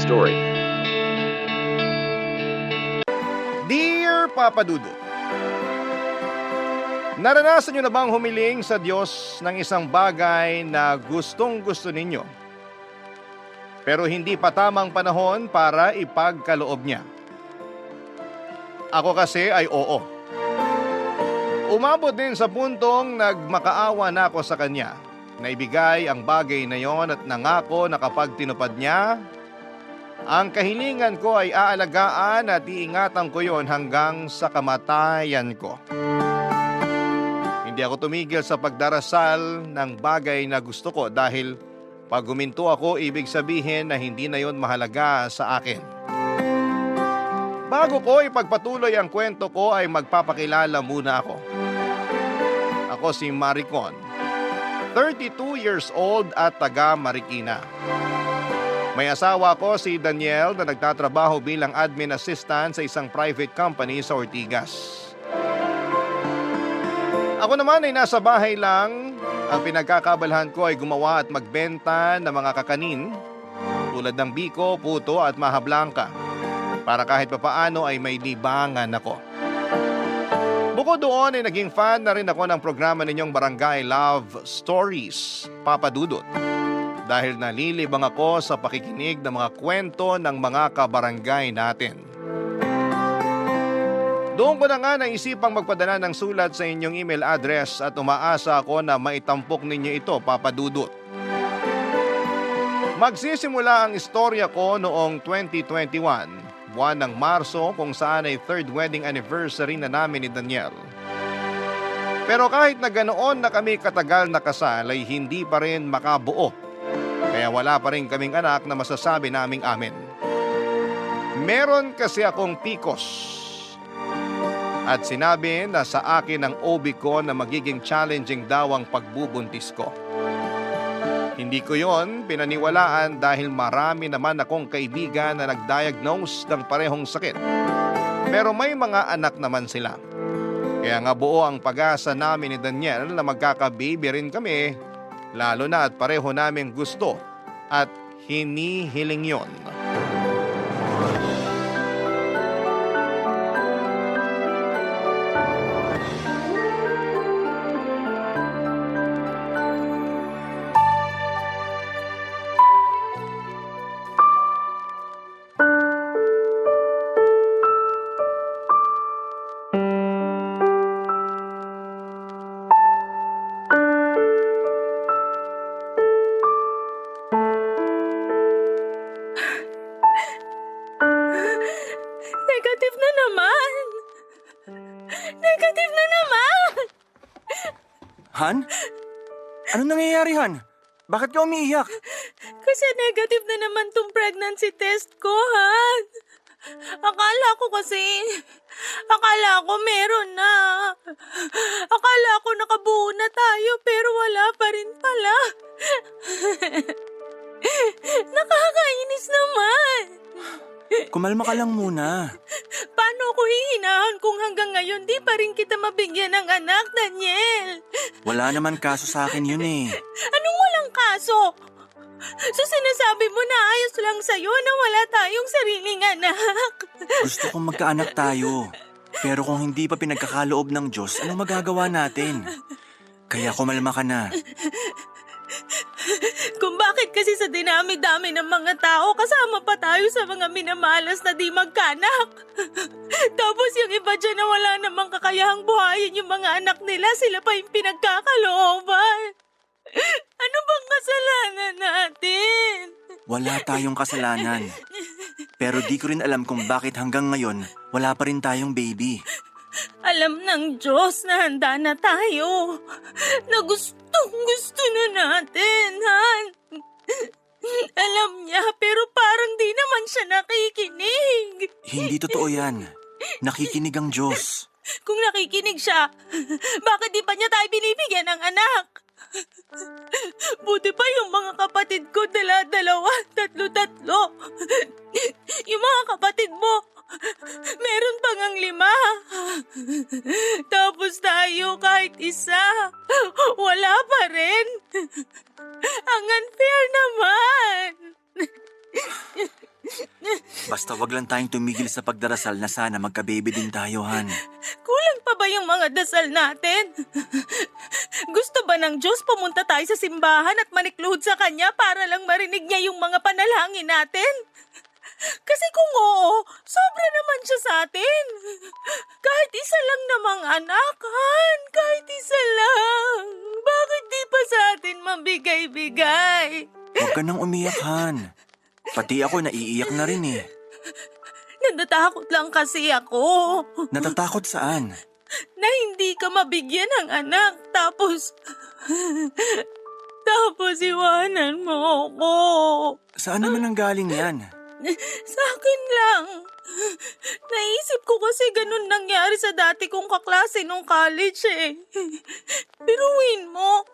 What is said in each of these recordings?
story. Dear Papa Dudut, naranasan niyo na bang humiling sa Diyos ng isang bagay na gustong-gusto ninyo, pero hindi pa tamang panahon para ipagkaloob niya? Ako kasi ay oo. Umabot din sa puntong nagmakaawa na ako sa Kanya na ibigay ang bagay na yon at nangako na kapag tinupad niya, ang kahilingan ko ay aalagaan at iingatan ko yon hanggang sa kamatayan ko. Hindi ako tumigil sa pagdarasal ng bagay na gusto ko dahil pag huminto ako, ibig sabihin na hindi na yon mahalaga sa akin. Bago ko ipagpatuloy ang kwento ko ay magpapakilala muna ako. Ako si Maricon, 32 years old at taga Marikina. May asawa ko si Daniel na nagtatrabaho bilang admin assistant sa isang private company sa Ortigas. Ako naman ay nasa bahay lang. Ang pinagkakabalahan ko ay gumawa at magbenta ng mga kakanin tulad ng biko, puto at maha blanca para kahit papaano ay may libangan ako. Bukod doon ay naging fan na rin ako ng programa ninyong Barangay Love Stories, Papa Dudut. Dahil nalilibang ako sa pakikinig ng mga kwento ng mga kabarangay natin. Doon ko na nga naisipang magpadala ng sulat sa inyong email address at umaasa ako na maitampok ninyo ito, Papa Dudut. Magsisimula ang istorya ko noong 2021. Buwan ng Marso kung saan ay third wedding anniversary na namin ni Daniel. Pero kahit na ganoon na kami katagal na kasal ay hindi pa rin makabuo. Kaya wala pa rin kaming anak na masasabi naming amin. Meron kasi akong PCOS. At sinabi na sa akin ng OB ko na magiging challenging daw ang pagbubuntis ko. Hindi ko yon pinaniwalaan dahil marami naman akong kaibigan na nag-diagnose ng parehong sakit. Pero may mga anak naman sila. Kaya nga buo ang pag-asa namin ni Daniel na magkaka-baby rin kami, lalo na at pareho namin gusto at hinihiling yon. Negative na naman! Negative na naman! Han? Anong nangyayari, Han? Bakit ka umiiyak? Kasi negative na naman tong pregnancy test ko, Han. Akala ko meron na. Akala ko nakabuo na tayo pero wala pa rin pala. Nakakainis naman. Kumalma ka lang muna. Paano ako hihinahan kung hanggang ngayon di pa rin kita mabigyan ng anak, Daniel? Wala naman kaso sa akin yun eh. Anong walang kaso? So sinasabi mo na ayos lang sa'yo na wala tayong sariling anak? Gusto kong magkaanak tayo. Pero kung hindi pa pinagkakaloob ng Diyos, ano magagawa natin? Kaya kumalma ka na. Kung bakit kasi sa dinami-dami ng mga tao, kasama pa tayo sa mga minamalas na di magkanak. Tapos yung iba dyan na wala namang kakayahang buhayin yung mga anak nila, sila pa yung pinagkakalooban. Ano bang kasalanan natin? Wala tayong kasalanan. Pero di ko rin alam kung bakit hanggang ngayon, wala pa rin tayong baby. Alam ng Diyos na handa na tayo. Na gustong-gusto na natin, Han. Alam niya, pero parang di naman siya nakikinig. Hindi totoo yan. Nakikinig ang Diyos. Kung nakikinig siya, bakit di pa niya tayo binibigyan ng anak? Buti pa yung mga kapatid ko, dala-dalawa, tatlo-tatlo. Yung mga kapatid mo, meron pang ang 5. Tapos tayo kahit isa, wala pa rin. Ang unfair naman. Basta wag lang tayong tumigil sa pagdarasal na sana magka-baby din tayo, Han. Kulang pa ba yung mga dasal natin? Gusto ba ng Diyos pumunta tayo sa simbahan at manikluhod sa Kanya para lang marinig niya yung mga panalangin natin? Kasi kung oo, sobra naman siya sa atin. Kahit isa lang namang anak, Han. Kahit isa lang. Bakit di pa sa atin mabigay-bigay? Huwag ka nang umiyak, Han. Pati ako naiiyak na rin eh. Natatakot lang kasi ako. Natatakot saan? Na hindi ka mabigyan ng anak. Tapos iwanan mo ako. Saan naman ang galing yan? Sa akin lang. Naisip ko kasi ganun nangyari sa dati kong kaklase nung college eh. Biruin mo.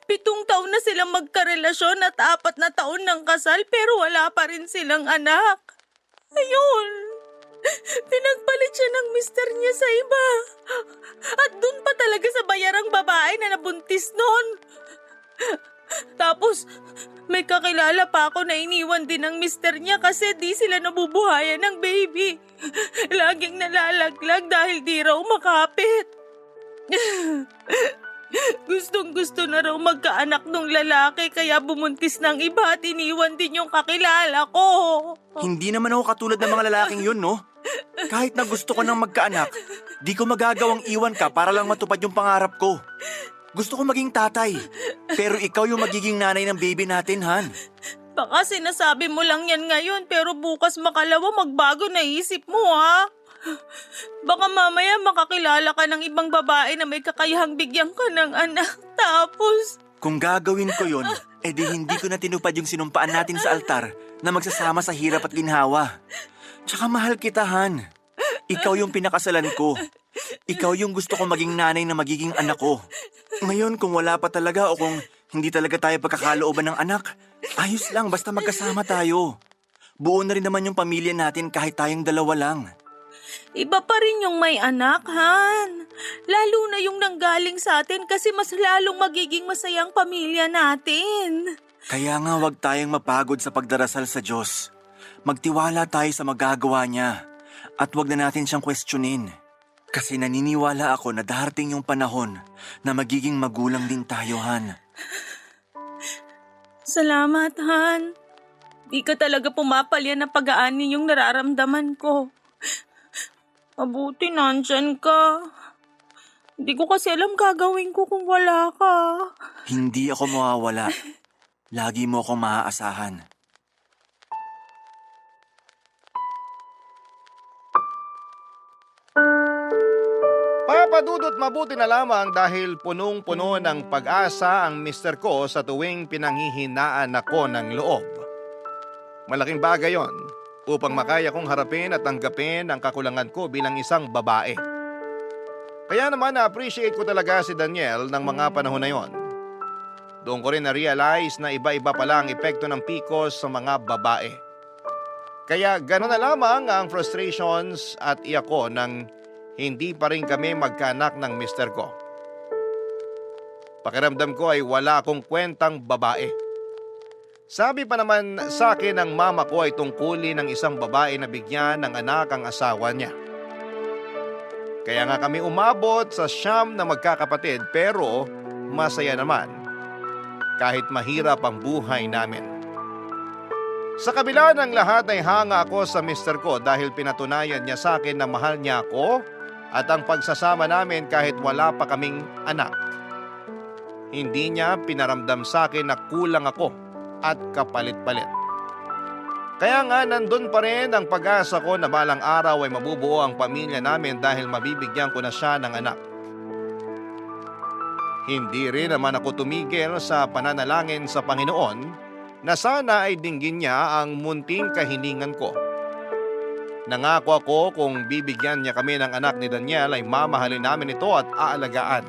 7 taon na silang magkarelasyon at 4 na taon ng kasal pero wala pa rin silang anak. Ayun. Pinagpalit siya ng mister niya sa iba. At dun pa talaga sa bayarang babae na nabuntis nun. Tapos, may kakilala pa ako na iniwan din ng mister niya kasi di sila nabubuhayan ng baby. Laging nalalaglag dahil di raw makapit. Gustong-gusto na raw magkaanak nung lalaki kaya bumuntis ng iba at iniwan din yung kakilala ko. Hindi naman ako katulad ng mga lalaking yun, no? Kahit na gusto ko nang magkaanak, di ko magagawang iwan ka para lang matupad yung pangarap ko. Gusto ko maging tatay, pero ikaw yung magiging nanay ng baby natin, Han. Baka sinasabi mo lang yan ngayon pero bukas makalawa magbago na isip mo ha. Baka mamaya makakilala ka ng ibang babae na may kakayahang bigyan ka ng anak. Tapos... Kung gagawin ko yun, edi hindi ko na tinupad yung sinumpaan natin sa altar na magsasama sa hirap at ginhawa. Tsaka mahal kita, Han. Ikaw yung pinakasalan ko. Ikaw yung gusto ko maging nanay na magiging anak ko. Ngayon kung wala pa talaga o kung hindi talaga tayo pagkakalooban ng anak, ayos lang basta magkasama tayo. Buo na rin naman yung pamilya natin kahit tayong dalawa lang. Iba pa rin yung may anak, Han. Lalo na yung nanggaling sa atin kasi mas lalong magiging masayang pamilya natin. Kaya nga wag tayong mapagod sa pagdarasal sa Diyos. Magtiwala tayo sa magagawa niya at wag na natin siyang questionin. Kasi naniniwala ako na darating yung panahon na magiging magulang din tayo, Han. Salamat, Han. Di ka talaga pumapalya na pag-aani yung nararamdaman ko. Mabuti nandyan ka. Hindi ko kasi alam gagawin ko kung wala ka. Hindi ako mawawala. Lagi mo akong maaasahan. Papadudot mabuti na lamang dahil punong-puno ng pag-asa ang mister ko sa tuwing pinanghihinaan ako ng loob. Malaking bagay yon upang makaya kong harapin at tanggapin ang kakulangan ko bilang isang babae. Kaya naman na-appreciate ko talaga si Daniel ng mga panahon na yon. Doon ko rin na-realize na iba-iba pala ang epekto ng PCOS sa mga babae. Kaya gano'n na lamang ang frustrations at iyak ko nang hindi pa rin kami magkaanak ng mister ko. Pakiramdam ko ay wala akong kwentang babae. Sabi pa naman sa akin ng mama ko ay tungkulin ng isang babae na bigyan ng anak ang asawa niya. Kaya nga kami umabot sa 9 na magkakapatid pero masaya naman kahit mahirap ang buhay namin. Sa kabila ng lahat ay hanga ako sa mister ko dahil pinatunayan niya sa akin na mahal niya ako at ang pagsasama namin kahit wala pa kaming anak. Hindi niya pinaramdam sa akin na kulang ako at kapalit-palit. Kaya nga nandun pa rin ang pag-asa ko na balang araw ay mabubuo ang pamilya namin dahil mabibigyan ko na siya ng anak. Hindi rin naman ako tumigil sa pananalangin sa Panginoon na sana ay dinggin niya ang munting kahilingan ko. Nangako ako kung bibigyan niya kami ng anak ni Daniel ay mamahalin namin ito at aalagaan.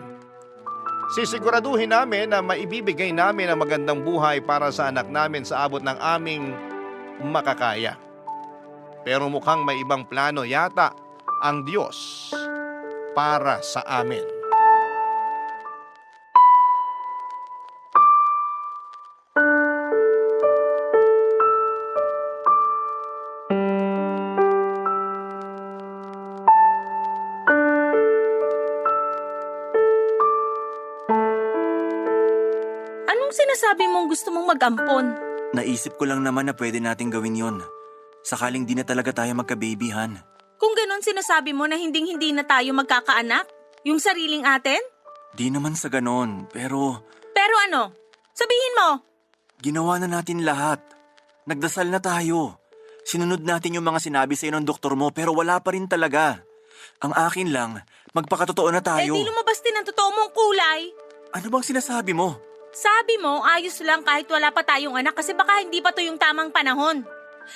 Sisiguraduhin namin na maibibigay namin ang magandang buhay para sa anak namin sa abot ng aming makakaya. Pero mukhang may ibang plano yata ang Diyos para sa amin. Anong sinasabi mong gusto mong mag-ampon? Naisip ko lang naman na pwede nating gawin yon. Sakaling di na talaga tayo magka-babyhan. Kung ganon sinasabi mo na hinding-hindi na tayo magkakaanak? Yung sariling atin? Di naman sa ganon, pero Pero ano? Sabihin mo! ginawa na natin lahat. Nagdasal na tayo. Sinunod natin yung mga sinabi sa'yo ng doktor mo pero wala pa rin talaga. Ang akin lang, magpakatotoo na tayo. Di lumabas din ang totoo mong kulay. Ano bang sinasabi mo? Sabi mo, ayos lang kahit wala pa tayong anak kasi baka hindi pa to yung tamang panahon.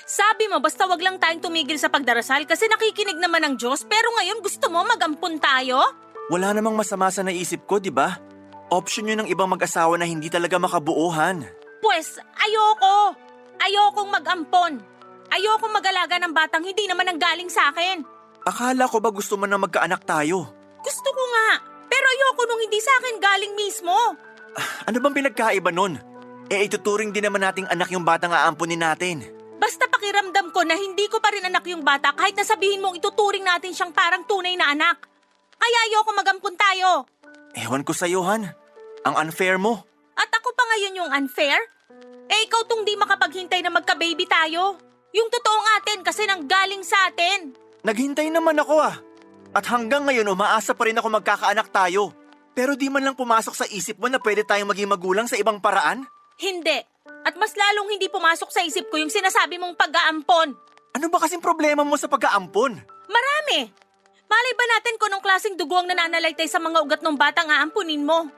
Sabi mo, basta wag lang tayong tumigil sa pagdarasal kasi nakikinig naman ng Diyos pero ngayon gusto mo mag-ampon tayo? Wala namang masama sa naisip ko, di ba? Option yun ng ibang mag-asawa na hindi talaga makabuuhan. Pues, ayoko. Ayokong mag-ampon. Ayokong mag-alaga ng batang hindi naman nanggaling sa akin. Akala ko ba gusto mo na magkaanak tayo? Gusto ko nga, pero ayoko nung hindi sa akin galing mismo. Ano bang pinagkaiba nun? Ituturing din naman nating anak yung batang aampunin natin. Basta pakiramdam ko na hindi ko pa rin anak yung bata kahit na sabihin mong ituturing natin siyang parang tunay na anak. Kaya ayoko mag-ampon tayo. Ewan ko sa'yo, Han. Ang unfair mo. At ako pa ngayon yung unfair? Ikaw tong di makapaghintay na magka-baby tayo. Yung totoong atin kasi nanggaling sa atin. Naghintay naman ako At hanggang ngayon umaasa pa rin ako magkakaanak tayo. Pero di man lang pumasok sa isip mo na pwede tayong maging magulang sa ibang paraan? Hindi. At mas lalong hindi pumasok sa isip ko yung sinasabi mong pag-aampon. Ano ba kasing problema mo sa pag-aampon? Marami. Malay ba natin kung anong klaseng dugo ang nananalaytay sa mga ugat ng batang aampunin mo?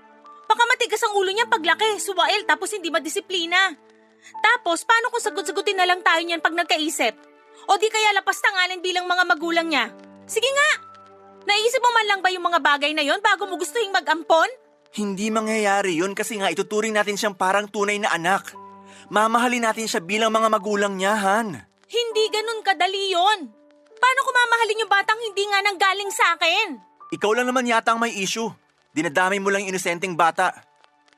Baka matigas ang ulo niya paglaki, suwael tapos hindi madisiplina. Tapos, paano kung sagot-sagutin na lang tayo niyan pag nagkaisip? O di kaya lapas tanganin bilang mga magulang niya? Sige nga! Naisip mo man lang ba yung mga bagay na yon bago mo gustuhin mag-ampon? Hindi mangyayari yun kasi nga ituturing natin siyang parang tunay na anak. Mamahalin natin siya bilang mga magulang niya, Han. Hindi ganun kadali yon. Paano ko mamahalin yung batang hindi nga nanggaling sa akin? Ikaw lang naman yata ang may issue. Dinadamay mo lang yung inosenteng bata.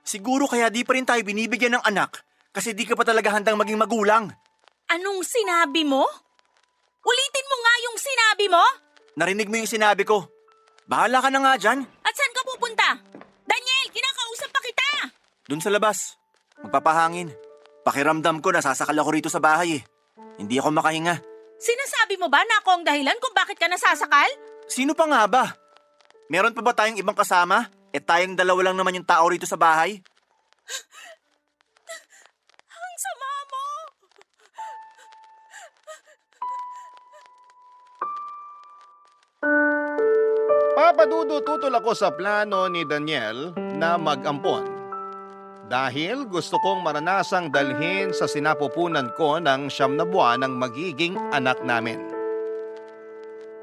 Siguro kaya di pa rin tayo binibigyan ng anak kasi di ka pa talaga handang maging magulang. Anong sinabi mo? Ulitin mo nga yung sinabi mo? Narinig mo yung sinabi ko. Bahala ka na nga dyan. At saan ka pupunta? Daniel, kinakausap pa kita! Doon sa labas. Magpapahangin. Pakiramdam ko nasasakal ako rito sa bahay Hindi ako makahinga. Sinasabi mo ba na ako ang dahilan kung bakit ka nasasakal? Sino pa nga ba? Meron pa ba tayong ibang kasama? Tayong dalawa lang naman yung tao rito sa bahay. Ang sama mo! Papadudo tutol ako sa plano ni Daniel na mag-ampon. Dahil gusto kong maranasang dalhin sa sinapupunan ko ng 9 na buwan ang magiging anak namin.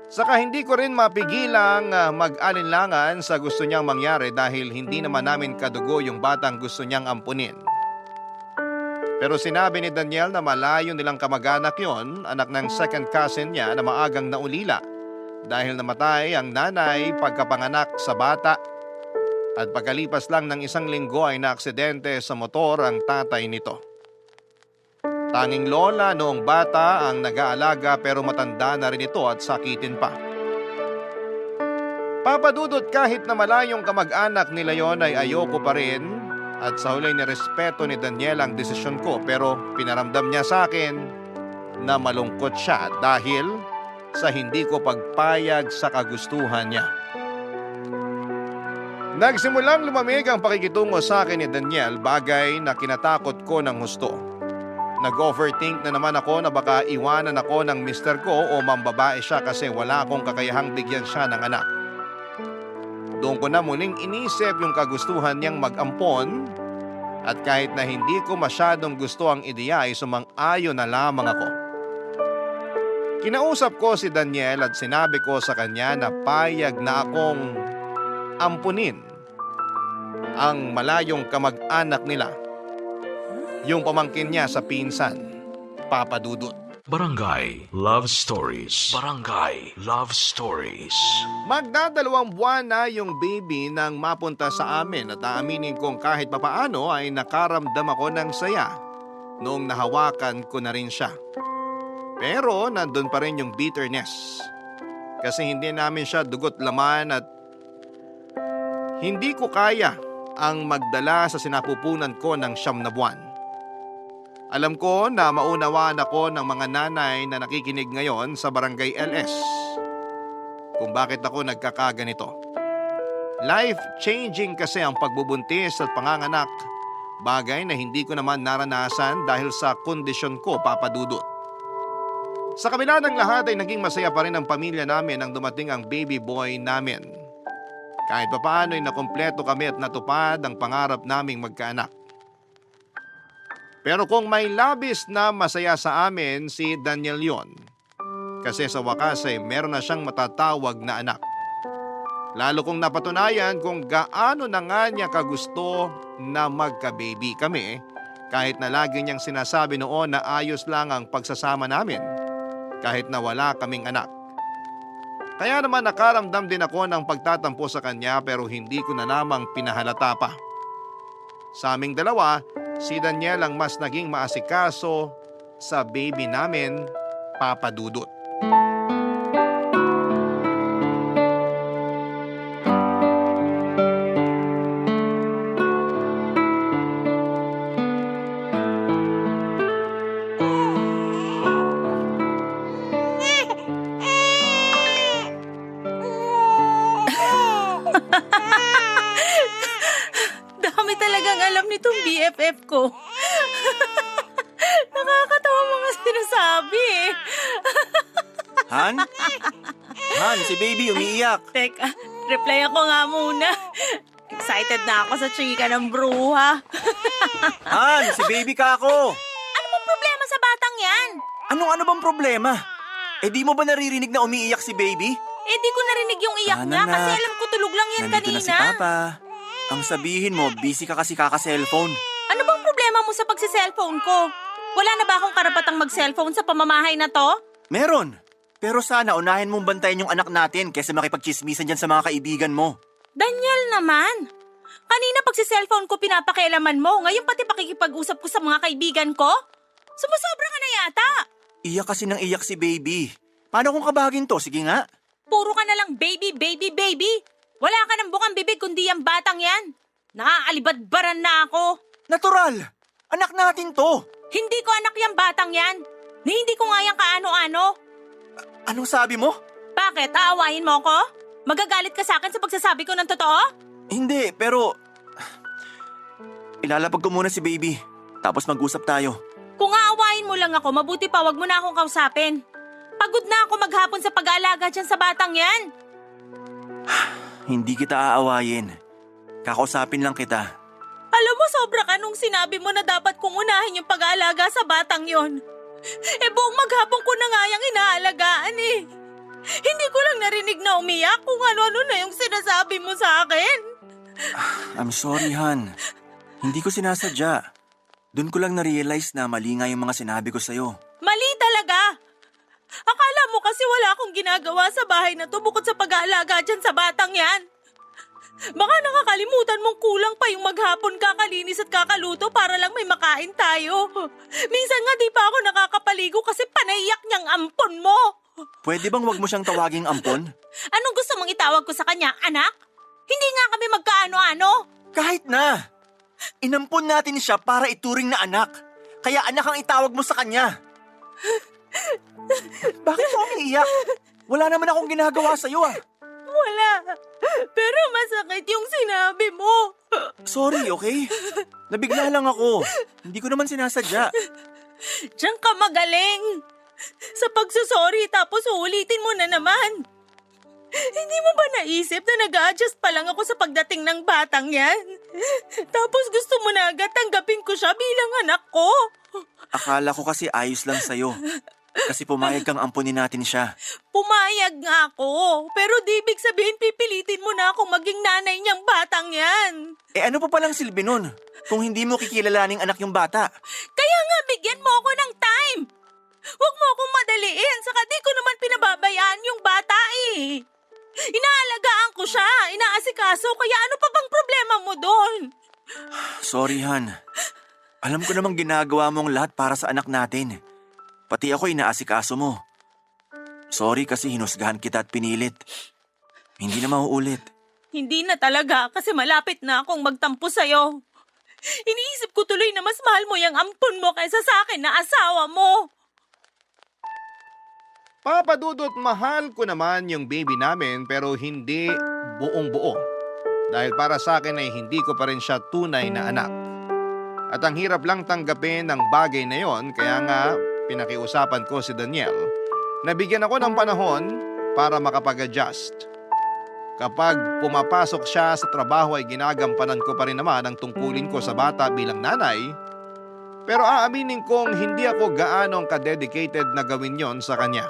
Saka hindi ko rin mapigilang mag-alinlangan sa gusto niyang mangyari dahil hindi naman namin kadugo yung batang gusto niyang ampunin. Pero sinabi ni Daniel na malayo nilang kamag-anak yon, anak ng second cousin niya na maagang naulila dahil namatay ang nanay pagkapanganak sa bata. At pagkalipas lang ng 1 linggo ay naaksidente sa motor ang tatay nito. Tanging lola noong bata ang nag-aalaga pero matanda na rin ito at sakitin pa. Papadudot kahit na malayong kamag-anak nila yon ay ayoko pa rin at sa huli ni respeto ni Daniel ang desisyon ko pero pinaramdam niya sa akin na malungkot siya dahil sa hindi ko pagpayag sa kagustuhan niya. Nagsimulang lumamig ang pakikitungo sa akin ni Daniel, bagay na kinatakot ko ng husto. Nag-overthink na naman ako na baka iwanan ako ng mister ko o mambabae siya kasi wala akong kakayahang bigyan siya ng anak. Doon ko na muling inisip yung kagustuhan niyang mag-ampon at kahit na hindi ko masyadong gusto ang ideya ay sumang-ayon na lamang ako. Kinausap ko si Daniel at sinabi ko sa kanya na payag na akong ampunin ang malayong kamag-anak nila, yung pamangkin niya sa pinsan, Papa Dudut. Barangay Love Stories. Barangay Love Stories. Magdadalawang buwan na yung baby nang mapunta sa amin at aaminin kong kahit papaano ay nakaramdam ako ng saya noong nahawakan ko na rin siya. Pero nandun pa rin yung bitterness kasi hindi namin siya dugot laman at hindi ko kaya ang magdala sa sinapupunan ko ng 9 na buwan. Alam ko na maunawaan ako ng mga nanay na nakikinig ngayon sa Barangay LS kung bakit ako nagkakaganito. Life-changing kasi ang pagbubuntis at panganganak, bagay na hindi ko naman naranasan dahil sa kondisyon ko, Papa Dudut. Sa kabila ng lahat ay naging masaya pa rin ang pamilya namin nang dumating ang baby boy namin. Kahit papaano ay nakumpleto kami at natupad ang pangarap naming magkaanak. Pero kung may labis na masaya sa amin si Daniel yon. Kasi sa wakas ay meron na siyang matatawag na anak. Lalo kong napatunayan kung gaano na nga niya kagusto na magka-baby kami kahit na lagi niyang sinasabi noon na ayos lang ang pagsasama namin kahit na wala kaming anak. Kaya naman nakaramdam din ako ng pagtatampo sa kanya pero hindi ko na namang pinahalata pa. Sa aming dalawa, si Daniel ang mas naging maasikaso sa baby namin, Papa Dudut. Dami talagang alam nitong BFF ko. Nakakatawa mga sinasabi eh. Han? Han, si baby umiiyak. Teka, reply ako nga muna. Excited na ako sa chika ng bruha. Han, si baby ka ako. Ano bang problema sa batang yan? Ano bang problema? Eh di mo ba naririnig na umiiyak si baby? Eh di ko narinig yung iyak Sana niya na. kasi alam ko tulog lang yan Nandito kanina. na si Papa. Ang sabihin mo, busy ka kasi kaka-cellphone. Ano bang problema mo sa pagsi-cellphone ko? Wala na ba akong karapatang mag-cellphone sa pamamahay na to? Meron. Pero sana unahin mong bantayan yung anak natin kaysa makipagchismisan dyan sa mga kaibigan mo. Daniel naman. Kanina pagsi-cellphone ko pinapakialaman mo, ngayon pati pakikipag-usap ko sa mga kaibigan ko? Sumusobra ka na yata. Iyak kasi ng iyak si baby. Paano kung kabagin to? Sige nga. Puro ka na lang baby, baby, baby. Wala ka ng bukang bibig kundi ang batang yan. Nakaalibadbaran na ako. Natural! Anak natin to! Hindi ko anak yung batang yan. Na hindi ko nga yung kaano-ano. Anong sabi mo? Bakit? Aawayin mo ko? Magagalit ka sa akin sa pagsasabi ko ng totoo? Hindi, pero... Ilalapag ko muna si baby. Tapos mag-usap tayo. Kung aawayin mo lang ako, mabuti pa wag mo na akong kausapin. Pagod na ako maghapon sa pag-aalaga dyan sa batang yan. Hindi kita aawayin. Kakausapin lang kita. Alam mo, sobra ka nung sinabi mo na dapat kong unahin yung pag-aalaga sa batang yon. Eh buong maghapon ko na nga yung inaalagaan eh. Hindi ko lang narinig na umiyak kung ano-ano na yung sinasabi mo sa akin. I'm sorry, Han. Hindi ko sinasadya. Doon ko lang na-realize na mali nga yung mga sinabi ko sa'yo. Mali talaga. Akala mo kasi wala akong ginagawa sa bahay na to bukod sa pag-aalaga dyan sa batang yan. Baka nakakalimutan mong kulang pa yung maghapon kakalinis at kakaluto para lang may makain tayo. Minsan nga di pa ako nakakapaligo kasi panaiyak niyang ampon mo. Pwede bang wag mo siyang tawaging ampon? Anong gusto mong itawag ko sa kanya, anak? Hindi nga kami magkaano-ano. Kahit na! Inampon natin siya para ituring na anak. Kaya anak ang itawag mo sa kanya. Bakit mo umiiyak? Wala naman akong ginagawa sa'yo ah. Wala. Pero masakit yung sinabi mo. Sorry, okay? Nabigla lang ako. Hindi ko naman sinasadya. Diyan ka magaling. Sa pagsusorry tapos uulitin mo na naman. Hindi mo ba naisip na nag-a-adjust pa lang ako sa pagdating ng batang yan? Tapos gusto mo na agad tanggapin ko siya bilang anak ko. Akala ko kasi ayos lang sa'yo. Kasi pumayag kang ampunin natin siya. Pumayag nga ako. Pero di ibig sabihin pipilitin mo na akong maging nanay niyang batang yan. Eh ano pa palang silbi nun? Kung hindi mo kikilalaning anak yung bata. Kaya nga bigyan mo ako ng time. Huwag mo akong madaliin, saka di ko naman pinababayaan yung bata eh. Inaalagaan ko siya, inaasikaso, kaya ano pa bang problema mo doon? Sorry, Han. Alam ko namang ginagawa mong lahat para sa anak natin. Pati ako inaasikaso mo. Sorry kasi hinusgahan kita at pinilit. Hindi na mauulit. Hindi na talaga kasi malapit na akong magtampo sa'yo. Iniisip ko tuloy na mas mahal mo yung ampon mo kaysa sa akin na asawa mo. Papa Dudut, mahal ko naman yung baby namin pero hindi buong buo. Dahil para sa akin ay hindi ko pa rin siya tunay na anak. At ang hirap lang tanggapin ng bagay na yon, kaya nga pinakiusapan ko si Daniel na bigyan ako ng panahon para makapag-adjust. Kapag pumapasok siya sa trabaho ay ginagampanan ko pa rin naman ang tungkulin ko sa bata bilang nanay. Pero aaminin kong hindi ako gaanong ka-dedicated na gawin yon sa kanya.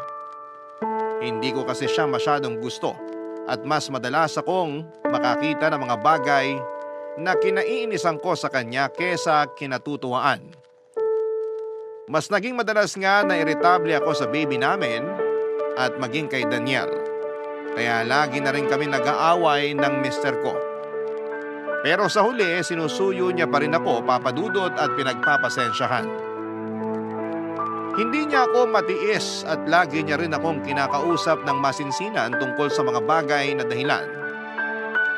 Hindi ko kasi siya masyadong gusto at mas madalas akong makakita ng mga bagay na kinaiinisan ko sa kanya kesa kinatutuwaan. Mas naging madalas nga na irritable ako sa baby namin at maging kay Daniel. Kaya lagi na rin kami nag-aaway ng mister ko. Pero sa huli, sinusuyo niya pa rin ako, Papa Dudut, at pinagpapasensyahan. Hindi niya ako matiis at lagi niya rin akong kinakausap ng masinsinan tungkol sa mga bagay na dahilan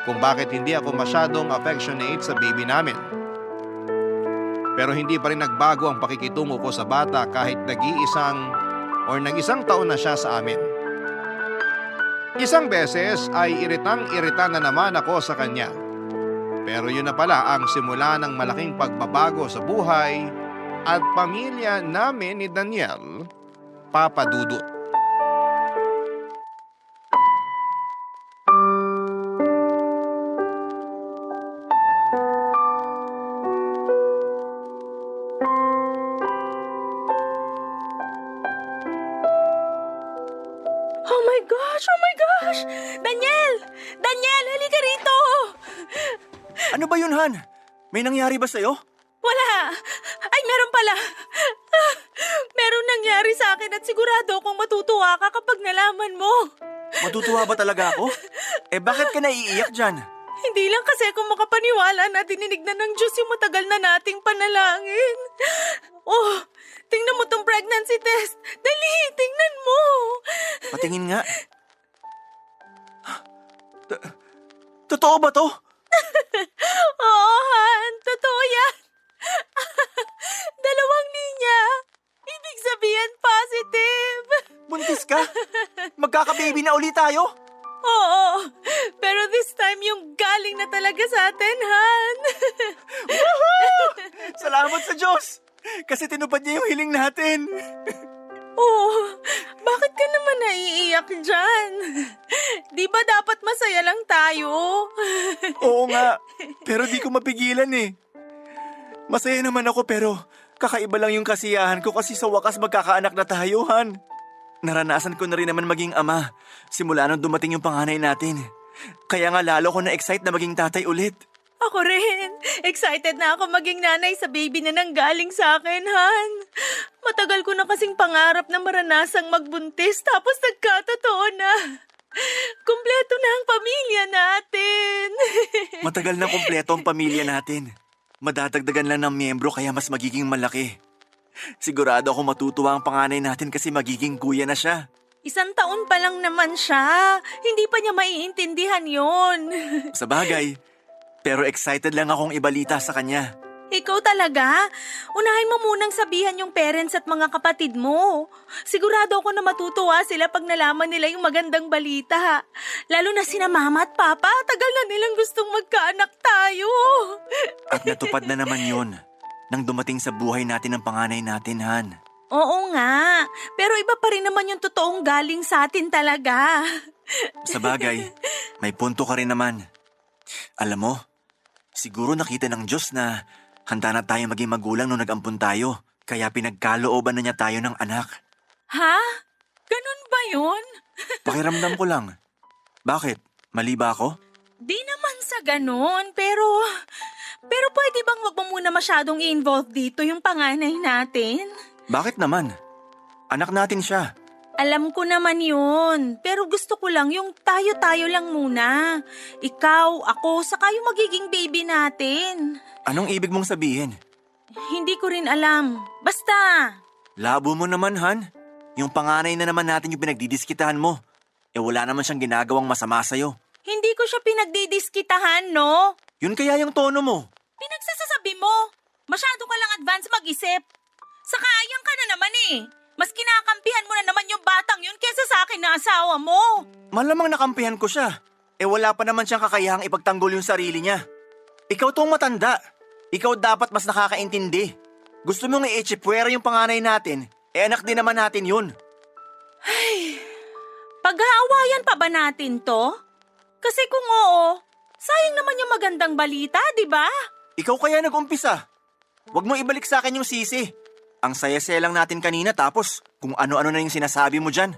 kung bakit hindi ako masyadong affectionate sa baby namin. Pero hindi pa rin nagbago ang pakikitungo ko sa bata kahit nag-isang taon na siya sa amin. Isang beses ay iritang-irita na naman ako sa kanya. Pero yun na pala ang simula ng malaking pagbabago sa buhay at pamilya namin ni Daniel, Papa Dudut. Oh my gosh! Oh my gosh! Daniel! Daniel, halika rito! Ano ba yun, Han? May nangyari ba sa'yo? Wala! Ay, meron pala! Meron nangyari sa akin at sigurado akong matutuwa ka kapag nalaman mo. Matutuwa ba talaga ako? Eh bakit ka naiiyak dyan? Hindi lang kasi ako makapaniwala na dininig na ng Diyos yung matagal na nating panalangin. Oh, tingnan mo tong pregnancy test. Dali, tingnan mo. Patingin nga. Totoo ba to? Oo, Han. Totoo yan. 2 linya. Ibig sabihin positive. Buntis ka? Magkaka-baby na ulit tayo? Oo, pero this time yung galing na talaga sa atin, Han. Salamat sa Diyos! Kasi tinupad niya yung hiling natin. Oh, bakit ka naman naiiyak dyan? Di ba dapat masaya lang tayo? Oo nga, pero di ko mapigilan eh. Masaya naman ako pero kakaiba lang yung kasiyahan ko kasi sa wakas magkakaanak na tayo, Han. Naranasan ko na rin naman maging ama simula nung dumating yung panganay natin. Kaya nga lalo ko na-excite na maging tatay ulit. Ako rin. Excited na ako maging nanay sa baby na nanggaling sa akin, Han. Matagal ko na kasing pangarap na maranasang magbuntis tapos nagkatotoo na. Kumpleto na ang pamilya natin. Matagal na kumpleto ang pamilya natin. Madadagdagan lang ng miyembro kaya mas magiging malaki. Sigurado ako matutuwa ang panganay natin kasi magiging kuya na siya. 1 taon pa lang naman siya. Hindi pa niya maiintindihan yon. Sa bagay, pero excited lang akong ibalita sa kanya. Ikaw talaga? Unahin mo munang sabihan yung parents at mga kapatid mo. Sigurado ako na matutuwa sila pag nalaman nila yung magandang balita. Lalo na sina mama at papa, tagal na nilang gustong magkaanak tayo. At natupad na naman yun nang dumating sa buhay natin ang panganay natin, Han. Oo nga, pero iba pa rin naman yung totoong galing sa atin talaga. Sa bagay, may punto ka rin naman. Alam mo, siguro nakita ng Diyos na handa na tayo maging magulang nung nag-ampun tayo, kaya pinagkalooban na niya tayo ng anak. Ha? Ganun ba yun? Pakiramdam ko lang. Bakit? Mali ba ako? Di naman sa ganun, pero pwede bang wag mo muna masyadong i-involve dito yung panganay natin? Bakit naman? Anak natin siya. Alam ko naman yun, pero gusto ko lang yung tayo-tayo lang muna. Ikaw, ako, saka yung magiging baby natin. Anong ibig mong sabihin? Hindi ko rin alam. Basta. Labo mo naman, Han. Yung panganay na naman natin yung pinagdidiskitahan mo. Eh wala naman siyang ginagawang masama sa'yo. Hindi ko siya pinagdidiskitahan, no? Yun kaya yung tono mo. Pinagsasasabi mo. Masyado ka lang advance mag-isip. Saka ayang ka na naman eh. Mas kinakampihan mo na naman yung batang yun kesa sa akin na asawa mo. Malamang nakampihan ko siya. Wala pa naman siyang kakayahang ipagtanggol yung sarili niya. Ikaw tong matanda. Ikaw dapat mas nakakaintindi. Gusto mong i-echipwera yung panganay natin, anak din naman natin yun. Pag-aawayan pa ba natin to? Kasi kung oo, sayang naman yung magandang balita, di ba? Ikaw kaya nag-umpisa. Huwag mo ibalik sa akin yung sisi. Ang saya-saya lang natin kanina tapos kung ano-ano na yung sinasabi mo dyan.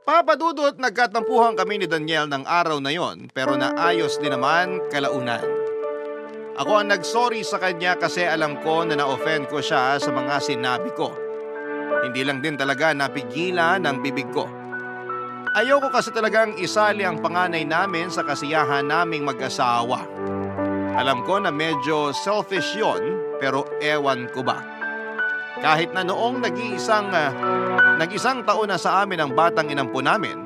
Papa Dudut, nagkatampuhan kami ni Daniel ng araw na yon pero naayos din naman kalaunan. Ako ang nagsorry sa kanya kasi alam ko na na-offend ko siya sa mga sinabi ko. Hindi lang din talaga napigilan ang bibig ko. Ayoko kasi talagang isali ang panganay namin sa kasiyahan naming mag-asawa. Alam ko na medyo selfish yon pero ewan ko ba. Kahit na noong nag-isang taon na sa amin ang batang inampo namin,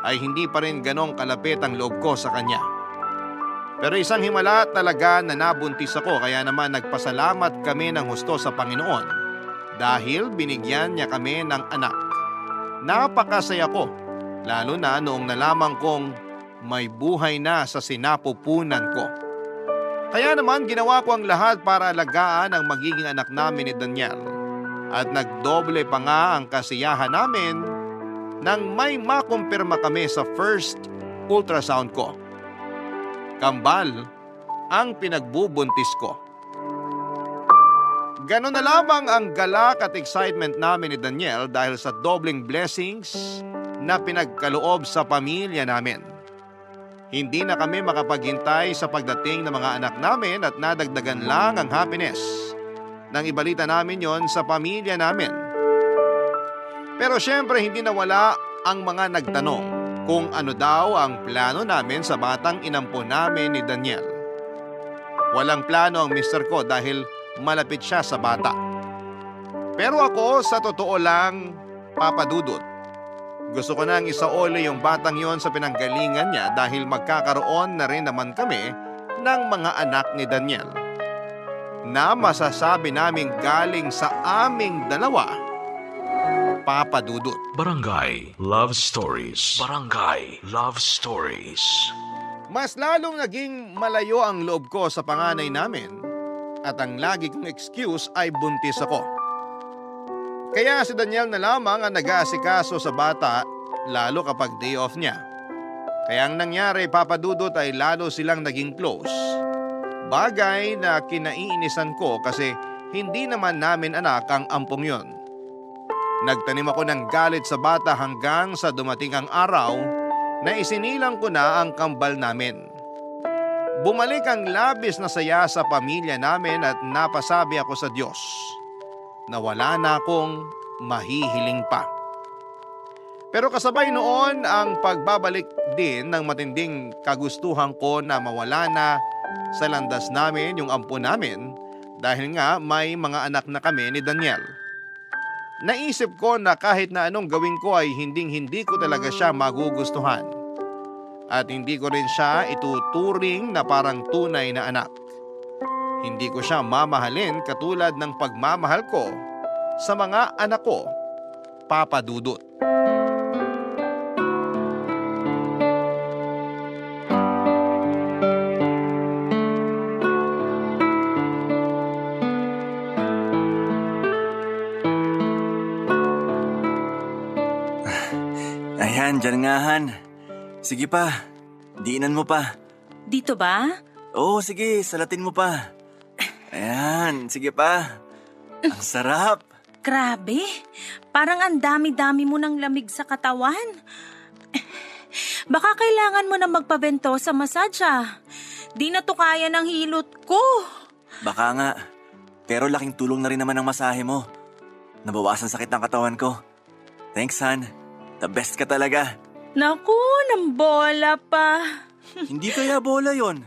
ay hindi pa rin ganong kalapit ang loob ko sa kanya. Pero isang himala talaga na nabuntis ako kaya naman nagpasalamat kami ng husto sa Panginoon dahil binigyan niya kami ng anak. Napakasaya ko, lalo na noong nalaman kong may buhay na sa sinapupunan ko. Kaya naman ginawa ko ang lahat para alagaan ang magiging anak namin ni Daniel. At nagdoble pa nga ang kasiyahan namin nang may makumpirma kami sa first ultrasound ko. Kambal ang pinagbubuntis ko. Ganon na lamang ang galak at excitement namin ni Daniel dahil sa dobling blessings na pinagkaloob sa pamilya namin. Hindi na kami makapaghintay sa pagdating ng mga anak namin at nadagdagan lang ang happiness nang ibalita namin yon sa pamilya namin. Pero syempre hindi nawala ang mga nagtanong kung ano daw ang plano namin sa batang inampo namin ni Daniel. Walang plano ang mister ko dahil malapit siya sa bata. Pero ako sa totoo lang, Papa Dudut, gusto ko nang isaoli yung batang yon sa pinanggalingan niya dahil magkakaroon na rin naman kami ng mga anak ni Daniel na masasabi naming galing sa aming dalawa, Papa Dudut. Barangay Love Stories. Barangay Love Stories. Mas lalong naging malayo ang loob ko sa panganay namin at ang lagi kong excuse ay buntis ako. Kaya si Daniel na lamang ang nag-aasikaso sa bata lalo kapag day off niya. Kaya ang nangyari, Papa Dudut, ay lalo silang naging close. Bagay na kinaiinisan ko kasi hindi naman namin anak ang ampong yon. Nagtanim ako ng galit sa bata hanggang sa dumating ang araw na isinilang ko na ang kambal namin. Bumalik ang labis na saya sa pamilya namin at napasabi ako sa Diyos na wala na akong mahihiling pa. Pero kasabay noon ang pagbabalik din ng matinding kagustuhan ko na mawala na sa landas namin yung ampo namin dahil nga may mga anak na kami ni Daniel. Naisip ko na kahit na anong gawin ko ay hindi ko talaga siya magugustuhan. At hindi ko rin siya ituturing na parang tunay na anak. Hindi ko siya mamahalin katulad ng pagmamahal ko sa mga anak ko, Papa Dudut. Ayan, dyan nga, Han. Sige pa, diinan mo pa. Dito ba? Oo, sige, salatin mo pa. Ayan, sige pa. Ang sarap. Grabe, parang ang dami-dami mo ng lamig sa katawan. Baka kailangan mo na magpabento sa masasya. Di na to kaya ng hilot ko. Baka nga, pero laking tulong na rin naman ang masahe mo. Nabawasan sakit ng katawan ko. Thanks, Han. The best ka talaga. Naku, nang bola pa. Hindi kaya bola yon.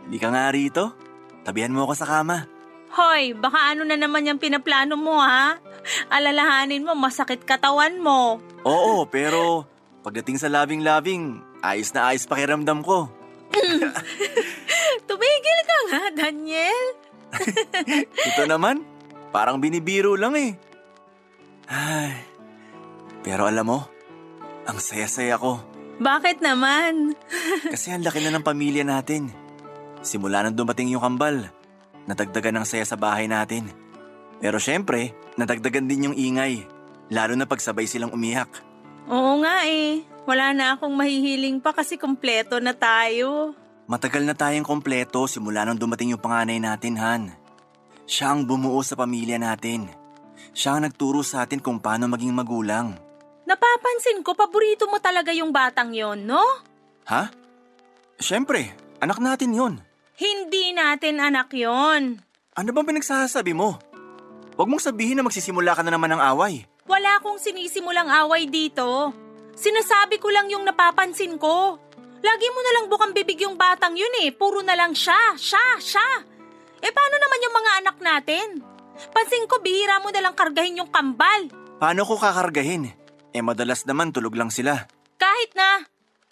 Hindi ka nga rito. Tabihan mo ako sa kama. Hoy, baka ano na naman yung pinaplano mo, ha? Alalahanin mo, masakit katawan mo. Oo, pero Pagdating sa labing-labing, ayos na ayos pakiramdam ko. Tumigil ka nga, Daniel. Ito naman, parang binibiro lang eh. Ay, pero alam mo, ang saya-saya ko. Bakit naman? Kasi ang laki na ng pamilya natin. Simula nang dumating yung kambal, nadagdagan ng saya sa bahay natin. Pero syempre, nadagdagan din yung ingay. Lalo na pagsabay silang umiyak. Oo nga eh. Wala na akong mahihiling pa kasi kumpleto na tayo. Matagal na tayong kompleto simula nang dumating yung panganay natin, Han. Siya ang bumuo sa pamilya natin. Siya ang nagturo sa atin kung paano maging magulang. Napapansin ko, paborito mo talaga yung batang yon, no? Ha? Siyempre, anak natin yon. Hindi natin anak yon. Ano bang pinagsasabi mo? Huwag mong sabihin na magsisimula ka na naman ng away. Wala akong sinisimulang away dito. Sinasabi ko lang yung napapansin ko. Lagi mo na lang bukang bibig yung batang yun eh. Puro na lang siya. Eh paano naman yung mga anak natin? Pansin ko bihira mo na lang kargahin yung kambal. Paano ko kakargahin? Eh madalas naman tulog lang sila. Kahit na.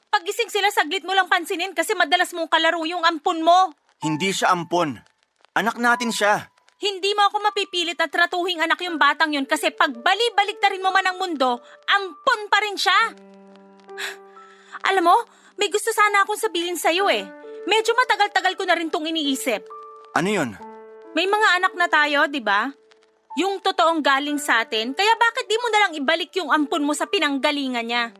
Paggising sila saglit mo lang pansinin kasi madalas mong kalaro yung ampon mo. Hindi siya ampon. Anak natin siya. Hindi mo ako mapipilit at tratuhing anak yung batang yun kasi pag bali-baliktarin mo man ang mundo, ampon pa rin siya. Alam mo, may gusto sana akong sabihin sa'yo eh. Medyo matagal-tagal ko na rin tong iniisip. Ano yun? May mga anak na tayo, di ba? Yung totoong galing sa atin, kaya bakit di mo na lang ibalik yung ampon mo sa pinanggalingan niya?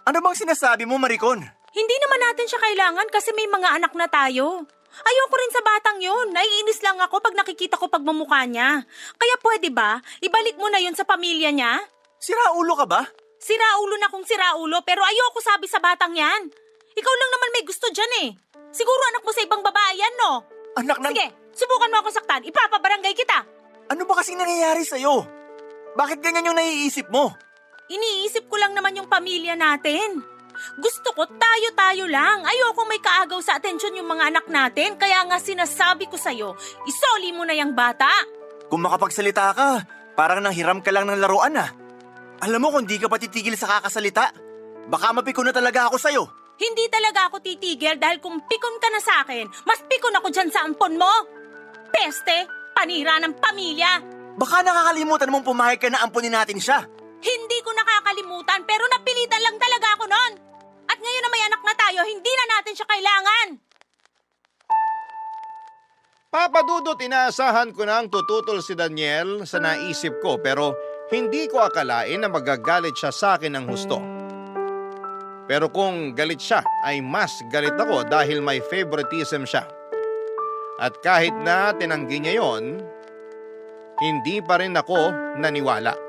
Ano bang sinasabi mo, Maricon? Hindi naman natin siya kailangan kasi may mga anak na tayo. Ayoko rin sa batang yun. Naiinis lang ako pag nakikita ko pagmamukha niya. Kaya pwede ba, ibalik mo na yun sa pamilya niya? Siraulo ka ba? Siraulo na kung siraulo pero ayoko sabi sa batang yan. Ikaw lang naman may gusto dyan eh. Siguro anak mo sa ibang babae yan, no? Anak ng... Sige, subukan mo ako saktan. Ipapabarangay kita. Ano ba kasing nangyayari sa'yo? Bakit ganyan yung naiisip mo? Iniisip ko lang naman yung pamilya natin. Gusto ko tayo-tayo lang. Ayoko may kaagaw sa atensyon yung mga anak natin. Kaya nga sinasabi ko sa'yo, isoli mo na yung bata. Kung makapagsalita ka, parang nanghiram ka lang ng laruan ah. Alam mo kung di ka pa titigil sa kakasalita, baka mapikon na talaga ako sa'yo. Hindi talaga ako titigil dahil kung pikon ka na sa akin, mas pikon ako dyan sa ampon mo. Peste, panira ng pamilya. Baka nakakalimutan mong pumayag ka na ampunin natin siya. Hindi ko nakakalimutan pero napilitan lang talaga ako nun. At ngayon na may anak na tayo, hindi na natin siya kailangan. Papa Dudut, inaasahan ko na ang tututol si Daniel sa naisip ko pero hindi ko akalain na magagalit siya sa akin ng husto. Pero kung galit siya ay mas galit ako dahil may favoritism siya. At kahit na tinanggi niya yon, hindi pa rin ako naniwala.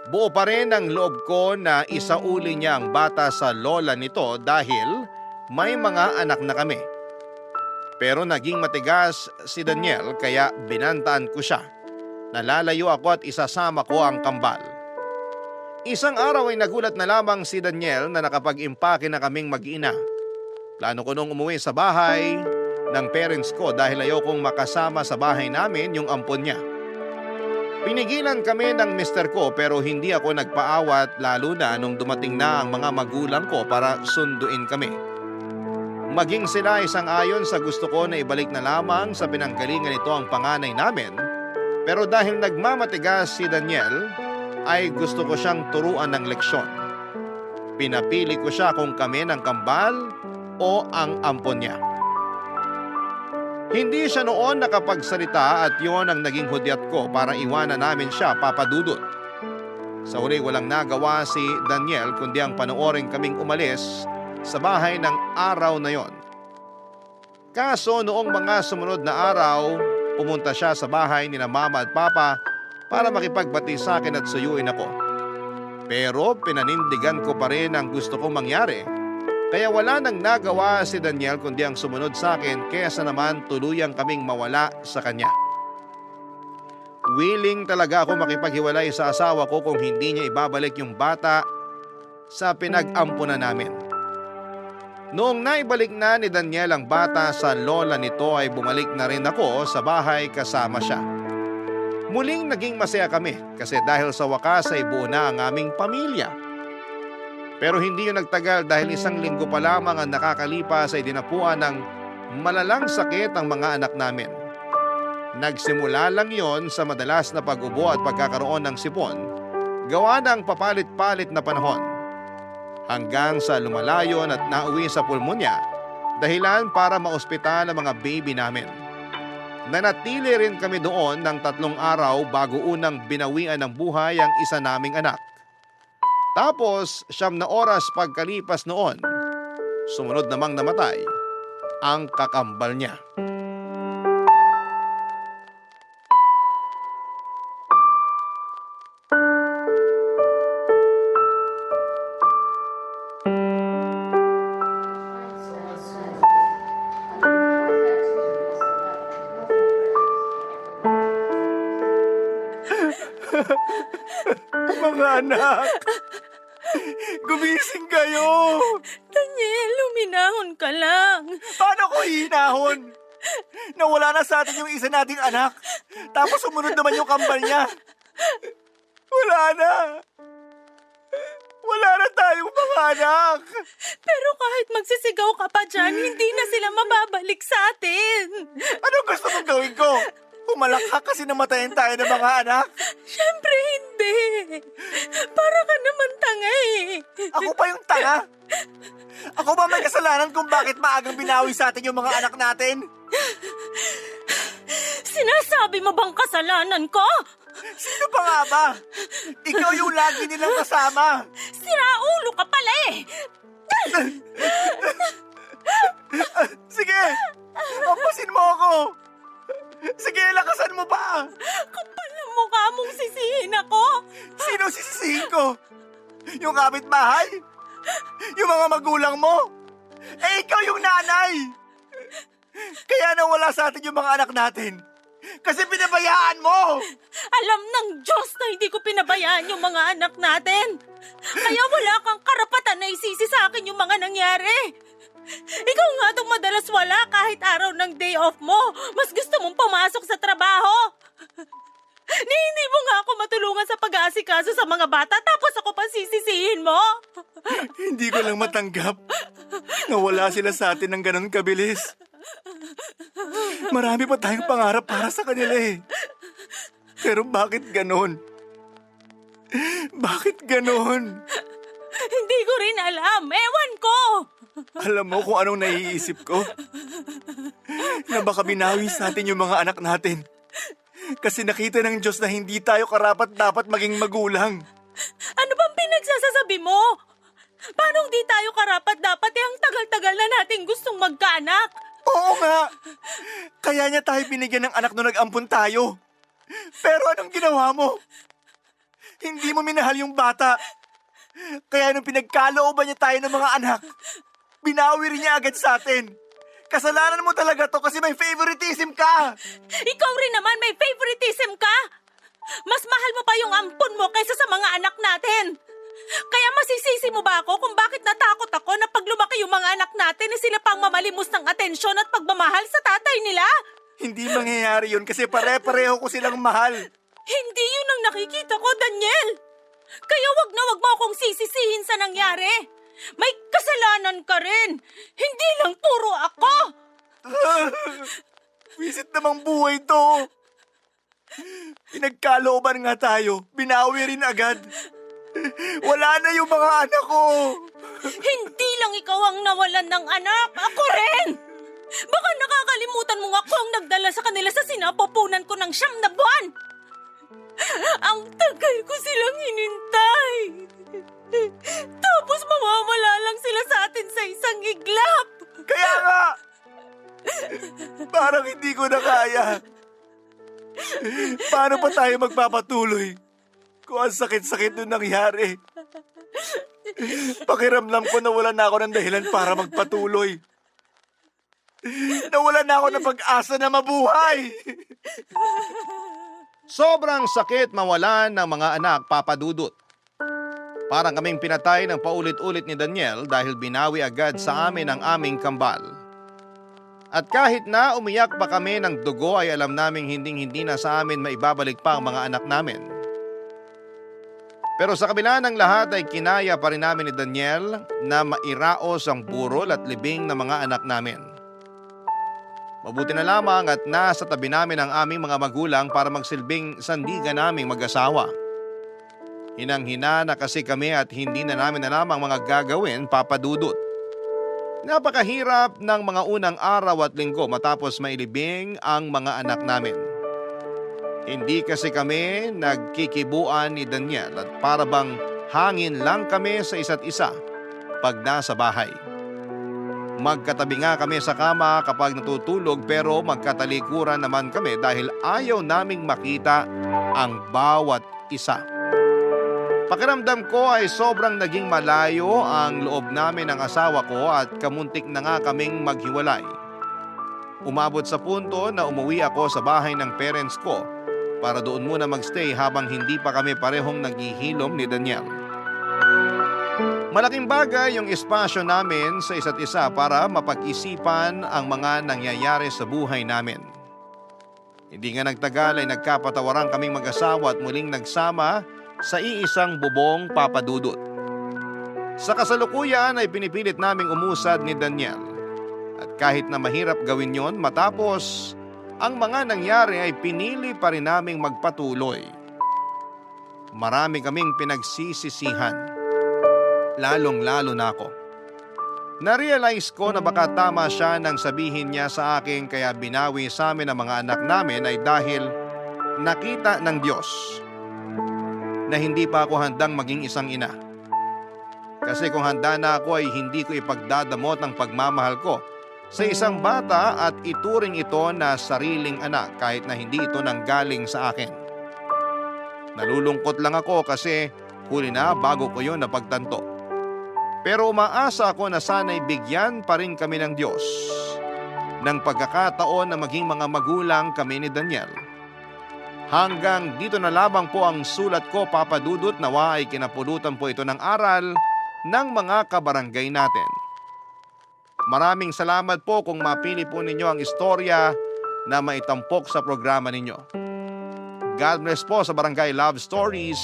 Buo pa rin ang loob ko na isauli niya ang bata sa lola nito dahil may mga anak na kami. Pero naging matigas si Daniel kaya binantaan ko siya. Nalalayo ako at isasama ko ang kambal. Isang araw ay nagulat na lamang si Daniel na nakapag-impake na kaming mag-ina. Plano ko nung umuwi sa bahay ng parents ko dahil ayokong makasama sa bahay namin yung ampon niya. Pinigilan kami ng mister ko pero hindi ako nagpaawat lalo na nung dumating na ang mga magulang ko para sunduin kami. Maging sila isang ayon sa gusto ko na ibalik na lamang sa pinanggalingan nito ang panganay namin. Pero dahil nagmamatigas si Daniel, ay gusto ko siyang turuan ng leksyon. Pinapili ko siya kung kami ng kambal o ang ampon niya. Hindi siya noon nakapagsalita at yon ang naging hudyat ko para iwanan namin siya, Papa Dudut. Sa huli walang nagawa si Daniel kundi ang panoorin kaming umalis sa bahay ng araw na yon. Kaso noong mga sumunod na araw, pumunta siya sa bahay ni Mama at Papa para makipagbati sa akin at suyuin ako. Pero pinanindigan ko pa rin ang gusto kong mangyari. Kaya wala nang nagawa si Daniel kundi ang sumunod sa akin kesa naman tuluyang kaming mawala sa kanya. Willing talaga ako makipaghiwalay sa asawa ko kung hindi niya ibabalik yung bata sa pinag-ampunan namin. Noong naibalik na ni Daniel ang bata sa lola nito ay bumalik na rin ako sa bahay kasama siya. Muling naging masaya kami kasi dahil sa wakas ay buo na ang aming pamilya. Pero hindi yun nagtagal dahil 1 linggo pa lamang ang nakakalipas ay dinapuan ng malalang sakit ang mga anak namin. Nagsimula lang yon sa madalas na pag-ubo at pagkakaroon ng sipon, gawa ng papalit-palit na panahon. Hanggang sa lumalayon at nauwi sa pulmonya, dahilan para maospital ang mga baby namin. Nanatili rin kami doon ng 3 araw bago unang binawian ng buhay ang isa naming anak. Tapos 9 na oras pagkalipas noon, sumunod namang namatay ang kakambal niya. Mga anak! Gumising kayo! Daniel, luminahon ka lang. Paano ko hihinahon? Nawala na sa atin yung isa nating anak. Tapos sumunod naman yung kambal niya. Wala na. Wala na tayong mga anak. Pero kahit magsisigaw ka pa dyan, hindi na sila mababalik sa atin. Anong gusto mong gawin ko? Pumalakha kasi namatayin tayo ng mga anak. Siyempre hindi. Para ka naman tanga eh. Ako pa yung tanga. Ako ba may kasalanan kung bakit maagang binawi sa atin yung mga anak natin? Sinasabi mo bang kasalanan ko? Sino pa nga ba? Ikaw yung lagi nilang kasama. Siraulo ka pala eh. Sige, pampasin mo ako. Sige, lakasan mo pa. Kapal na mukha mong sisihin ako. Sino sisisihin ko? Yung kapitbahay? Yung mga magulang mo? Eh, ikaw yung nanay. Kaya nawala sa atin yung mga anak natin. Kasi pinabayaan mo. Alam ng Diyos na hindi ko pinabayaan yung mga anak natin. Kaya wala kang karapatan na isisi sa akin yung mga nangyari. Ikaw nga itong madalas wala kahit araw ng day off mo. Mas gusto mong pumasok sa trabaho. Hindi mo nga ako matulungan sa pag-aasikaso sa mga bata tapos ako pa sisisihin mo. Hindi ko lang matanggap. Nawala sila sa atin ng ganun kabilis. Marami pa tayong pangarap para sa kanila eh. Pero bakit ganon? Bakit ganon? Hindi ko rin alam. Ewan ko. Alam mo kung anong naiisip ko? Na baka binawi sa atin yung mga anak natin. Kasi nakita ng Diyos na hindi tayo karapat-dapat maging magulang. Ano bang pinagsasasabi mo? Paano hindi tayo karapat-dapat ang tagal-tagal na natin gustong magkaanak? Oo nga! Kaya niya tayo binigyan ng anak nung nag-ampun tayo. Pero anong ginawa mo? Hindi mo minahal yung bata. Kaya nung pinagkalooban niya tayo ng mga anak, binawi rin niya agad sa atin. Kasalanan mo talaga to kasi may favoritism ka. Ikaw rin naman may favoritism ka. Mas mahal mo pa yung ampun mo kaysa sa mga anak natin. Kaya masisisi mo ba ako kung bakit natakot ako na pag lumaki yung mga anak natin na sila pang mamalimos ng atensyon at pagmamahal sa tatay nila? Hindi mangyayari yun kasi pare-pareho ko silang mahal. Hindi yun ang nakikita ko, Daniel. Kaya wag na wag mo akong sisisihin sa nangyari. May kasalanan ka rin. Hindi lang puro ako. Visit namang buhay to. Pinagkalooban nga tayo. Binawi rin agad. Wala na yung mga anak ko. Hindi lang ikaw ang nawalan ng anak. Ako rin. Baka nakakalimutan mo ako ang nagdala sa kanila sa sinapupunan ko ng 9 na buwan. Ang tagal ko silang hinintay. Tapos mawawala lang sila sa atin sa isang iglap. Kaya nga. Parang hindi ko na kaya. Paano pa tayo magpapatuloy? Kung ang sakit-sakit nung nangyari. Pakiramdam ko na wala na ako ng dahilan para magpatuloy. Nawala na ako ng pag-asa na mabuhay. Sobrang sakit mawalan ng mga anak, Papa Dudut. Parang kaming pinatay ng paulit-ulit ni Daniel dahil binawi agad sa amin ang aming kambal. At kahit na umiyak pa kami ng dugo ay alam naming hinding-hindi na sa amin maibabalik pa ang mga anak namin. Pero sa kabila ng lahat ay kinaya pa rin namin ni Daniel na mairaos ang burol at libing ng mga anak namin. Mabuti na lamang at nasa tabi namin ang aming mga magulang para magsilbing sandigan naming mag-asawa. Hinang-hina na kasi kami at hindi na namin alam ang mga gagawin, Papa Dudut. Napakahirap ng mga unang araw at linggo matapos mailibing ang mga anak namin. Hindi kasi kami nagkikibuan ni Daniel at para bang hangin lang kami sa isa't isa pag nasa bahay. Magkatabi nga kami sa kama kapag natutulog pero magkatalikuran naman kami dahil ayaw naming makita ang bawat isa. Pakiramdam ko ay sobrang naging malayo ang loob namin ng asawa ko at kamuntik na nga kaming maghiwalay. Umabot sa punto na umuwi ako sa bahay ng parents ko para doon muna magstay habang hindi pa kami parehong naghihilom ni Daniel. Malaking bagay yung espasyo namin sa isa't isa para mapag-isipan ang mga nangyayari sa buhay namin. Hindi nga nagtagal ay nagkapatawaran kaming mag-asawa at muling nagsama sa iisang bubong, Papa Dudut. Sa kasalukuyan ay pinipilit naming umusad ni Daniel. At kahit na mahirap gawin yon matapos ang mga nangyari ay pinili pa rin naming magpatuloy. Marami kaming pinagsisisihan. Lalong-lalo na ako. Na-realize ko na baka tama siya nang sabihin niya sa akin kaya binawi sa amin ang mga anak namin ay dahil nakita ng Diyos na hindi pa ako handang maging isang ina. Kasi kung handa na ako ay hindi ko ipagdadamot ang pagmamahal ko sa isang bata at ituring ito na sariling anak kahit na hindi ito nanggaling sa akin. Nalulungkot lang ako kasi huli na bago ko yun napagtanto. Pero umaasa ako na sana'y bigyan pa rin kami ng Diyos ng pagkakataon na maging mga magulang kami ni Daniel. Hanggang dito na lamang po ang sulat ko, Papa Dudut, nawa ay kinapulutan po ito ng aral ng mga kabarangay natin. Maraming salamat po kung mapili po ninyo ang istorya na maitampok sa programa ninyo. God bless po sa Barangay Love Stories.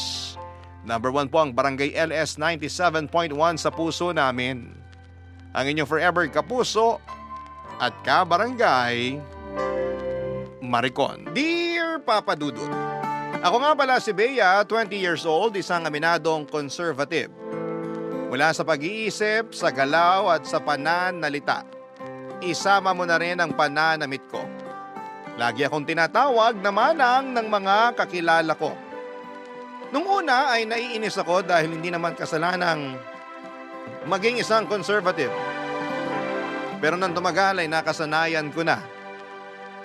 Number 1 po ang Barangay LS 97.1 sa puso namin. Ang inyong forever kapuso at kabarangay, Maricon. Dear Papa Dudut, ako nga pala si Bea, 20 years old, isang aminadong conservative. Mula sa pag-iisip, sa galaw at sa pananalita, isama mo na rin ang pananamit ko. Lagi akong tinatawag na manang ng mga kakilala ko. Nung una ay naiinis ako dahil hindi naman kasalanang maging isang conservative. Pero nang tumagal ay nakasanayan ko na.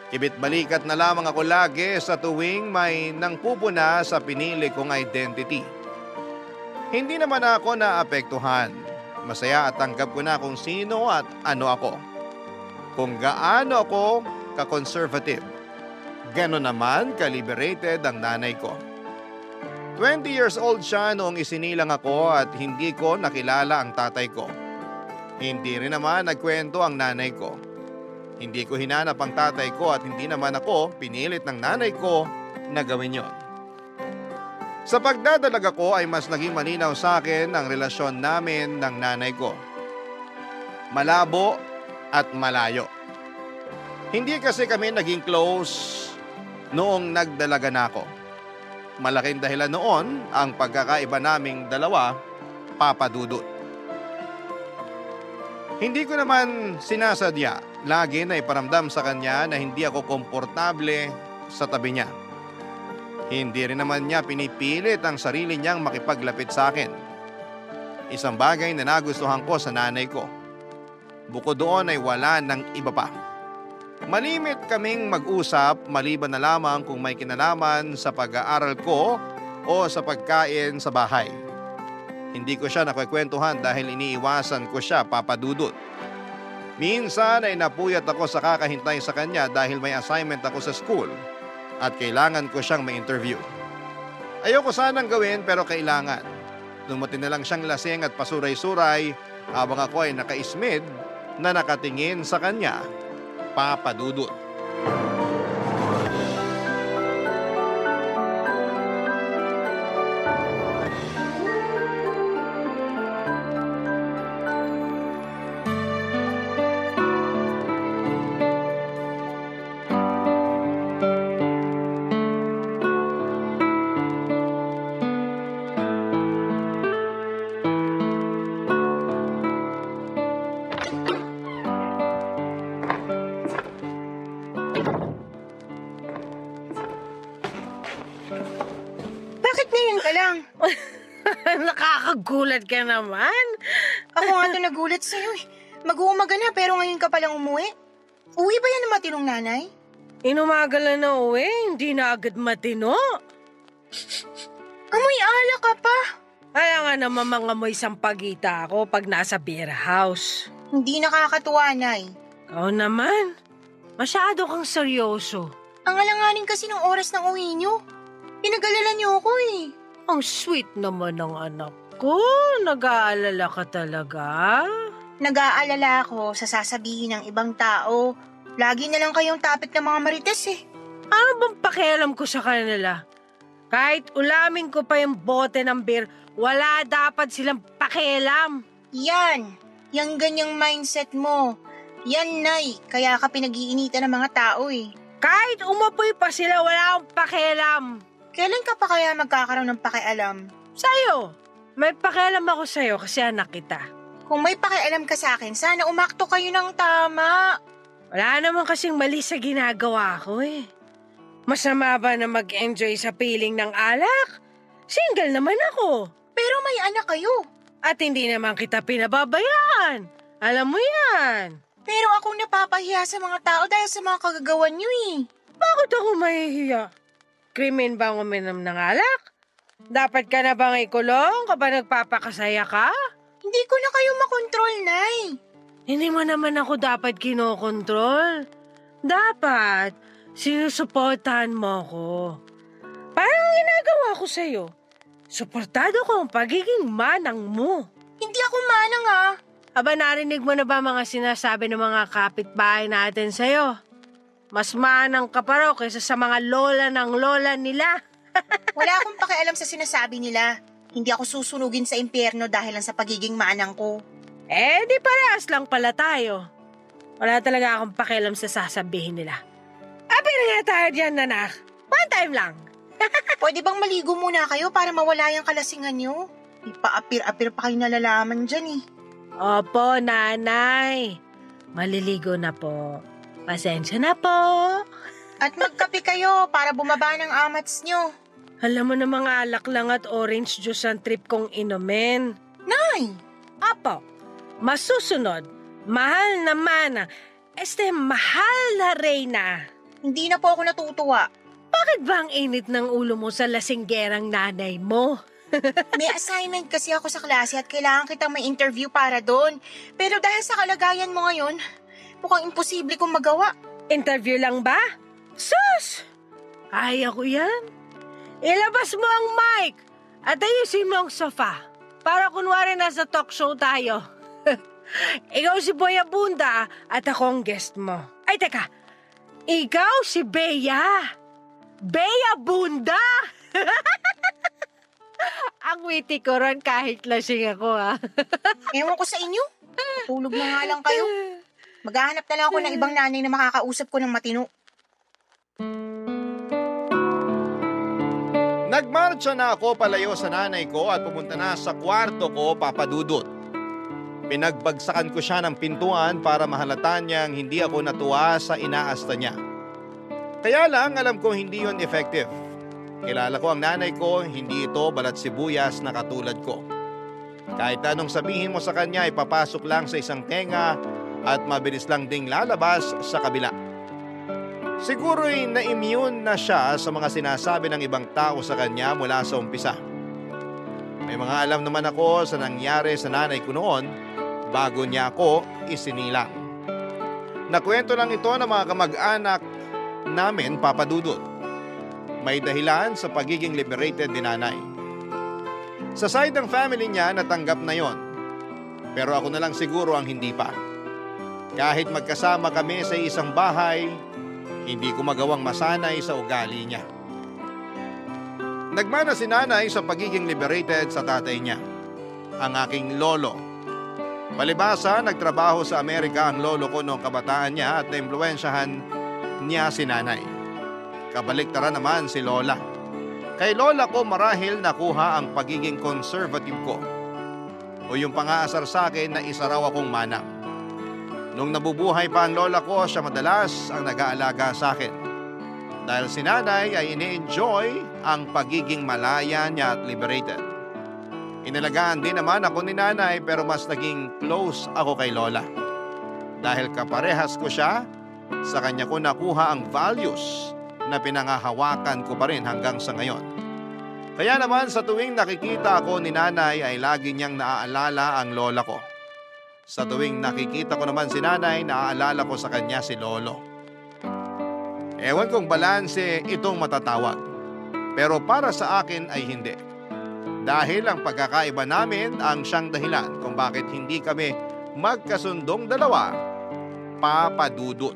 Ibit-balikat na lamang ako lagi sa tuwing may nangpupuna sa pinili kong identity. Hindi naman ako naapektuhan. Masaya at tanggap ko na kung sino at ano ako. Kung gaano ako ka-conservative. Gano'n naman ka-liberated ang nanay ko. 20 years old siya noong isinilang ako at hindi ko nakilala ang tatay ko. Hindi rin naman nagkwento ang nanay ko. Hindi ko hinanap ang tatay ko at hindi naman ako pinilit ng nanay ko na gawin yon. Sa pagdadalaga ko ay mas naging malinaw sa akin ang relasyon namin ng nanay ko. Malabo at malayo. Hindi kasi kami naging close noong nagdalaga na ako. Malaking dahilan noon ang pagkakaiba naming dalawa, Papa Dudut. Hindi ko naman sinasadya, lagi na iparamdam sa kanya na hindi ako komportable sa tabi niya. Hindi rin naman niya pinipilit ang sarili niyang makipaglapit sa akin. Isang bagay na nagustuhan ko sa nanay ko. Bukod doon ay wala ng iba pa. Malimit kaming mag-usap maliban na lamang kung may kinalaman sa pag-aaral ko o sa pagkain sa bahay. Hindi ko siya nakikwentuhan dahil iniiwasan ko siya, Papa Dudut. Minsan ay napuyat ako sa kakahintay sa kanya dahil may assignment ako sa school at kailangan ko siyang ma-interview. Ayoko sanang gawin pero kailangan. Dumating na lang siyang lasing at pasuray-suray habang ako ay nakaismid na nakatingin sa kanya, Papa Dudut. Nagulat ka naman. Ako nga ito nagulat sa'yo eh. Mag-uumaga na pero ngayon ka palang umuwi. Uwi ba yan ng matinong nanay? Inumagal na uwi, hindi na agad matino. Amoy ala ka pa. Kaya nga naman mangamoy sampagita ako pag nasa beer house. Hindi nakakatuwa, Nay. Ikaw naman, masyado kang seryoso. Ang alanganin kasi ng oras ng uwi niyo. Pinag-alala niyo ako eh. Ang sweet naman ng anak ko. Nag-aalala ka talaga? Nag-aalala ako sa sasabihin ng ibang tao. Lagi na lang kayong topic ng mga marites eh. Ano bang pakialam ko sa kanila? Kahit ulamin ko pa yung bote ng beer, wala dapat silang pakialam. Yan. Yang ganyang mindset mo. Yan, Nay. Kaya ka pinag-iinitan ng mga tao eh. Kahit umapoy pa sila, wala akong pakialam. Kailan ka pa kaya magkakaroon ng pakialam? Sa'yo. May pakialam ako sa'yo kasi anak kita. Kung may pakialam ka sa akin, sana umakto kayo ng tama. Wala naman kasing mali sa ginagawa ko eh. Masama ba na mag-enjoy sa piling ng alak? Single naman ako. Pero may anak kayo. At hindi naman kita pinababayaan. Alam mo yan. Pero ako napapahiya sa mga tao dahil sa mga kagagawan niyo eh. Bakit ako mahihiya? Krimen ba ang uminom ng alak? Dapat ka na bang ikulong kapag nagpapakasaya ka? Hindi ko na kayo makontrol, Nay. Hindi mo naman ako dapat kinokontrol. Dapat, sinusuportahan mo ko. Parang ginagawa ko sa'yo. Suportado ko ang pagiging manang mo. Hindi ako manang ah. Aba, narinig mo na ba mga sinasabi ng mga kapitbahay natin sa'yo? Mas manang ka pa raw kaysa sa mga lola ng lola nila. Wala akong pakialam sa sinasabi nila. Hindi ako susunugin sa impyerno dahil lang sa pagiging manang ko. Eh, di parehas lang pala tayo. Wala talaga akong pakialam sa sasabihin nila. Abi na nga tayo diyan, nanak. One time lang. Pwede bang maligo muna kayo para mawala yung kalasingan nyo? Ipaapir-apir pa kayo nalalaman dyan eh. Opo, nanay. Maliligo na po. Pasensya na po. At magkape kayo para bumaba ng amats nyo. Alam mo na mga alak lang at orange juice ang trip kong inumin. Nay! Apo, masusunod. Mahal na mana. Mahal na Reyna. Hindi na po ako natutuwa. Bakit ba ang init ng ulo mo sa lasinggerang nanay mo? May assignment kasi ako sa klase at kailangan kitang may interview para doon. Pero dahil sa kalagayan mo ngayon, mukhang imposible kong magawa. Interview lang ba? Sus! Kaya ko yan. Ilabas mo ang mic at ayusin mo ang sofa para kunwari nasa talk show tayo. Ikaw si Boy Abunda at ako ang guest mo. Ay, teka. Ikaw si Bea. Bea Bunda! Ang witty ko ron kahit lasing ako, ha? Ewan ko sa inyo. Tulog na nga lang kayo. Maghahanap na lang ako ng ibang nanay na makakausap ko ng matino. Nagmarcha na ako palayo sa nanay ko at pumunta na sa kwarto ko, Papa Dudut. Pinagbagsakan ko siya ng pintuan para mahalata niyang hindi ako natuwa sa inaasta niya. Kaya lang alam ko hindi yon effective. Kilala ko ang nanay ko, hindi ito balat sibuyas na katulad ko. Kahit anong sabihin mo sa kanya, ipapasok lang sa isang tenga at mabilis lang ding lalabas sa kabila. Siguro'y na-immune na siya sa mga sinasabi ng ibang tao sa kanya mula sa umpisa. May mga alam naman ako sa nangyari sa nanay ko noon bago niya ako isinilang. Nakwento lang ito ng mga kamag-anak namin, Papa Dudut. May dahilan sa pagiging liberated ni nanay. Sa side ng family niya, natanggap na yon. Pero ako na lang siguro ang hindi pa. Kahit magkasama kami sa isang bahay, hindi ko magawang masanay sa ugali niya. Nagmana si nanay sa pagiging liberated sa tatay niya, ang aking lolo. Palibasa, nagtrabaho sa Amerika ang lolo ko noong kabataan niya at naimpluwensyahan niya si nanay. Kabaliktaran naman si lola. Kay lola ko marahil nakuha ang pagiging conservative ko o yung pang-aasar sa akin na isa raw akong manang. Nung nabubuhay pa ang lola ko, siya madalas ang nag-aalaga sa akin. Dahil si nanay ay ini-enjoy ang pagiging malaya niya at liberated. Inalagaan din naman ako ni nanay pero mas naging close ako kay lola. Dahil kaparehas ko siya, sa kanya ko nakuha ang values na pinangahawakan ko pa rin hanggang sa ngayon. Kaya naman sa tuwing nakikita ako ni nanay ay lagi niyang naaalala ang lola ko. Sa tuwing nakikita ko naman si nanay, naaalala ko sa kanya si lolo. Ewan kong balanse itong matatawag. Pero para sa akin ay hindi. Dahil ang pagkakaiba namin ang siyang dahilan kung bakit hindi kami magkasundong dalawa, Papa Dudut.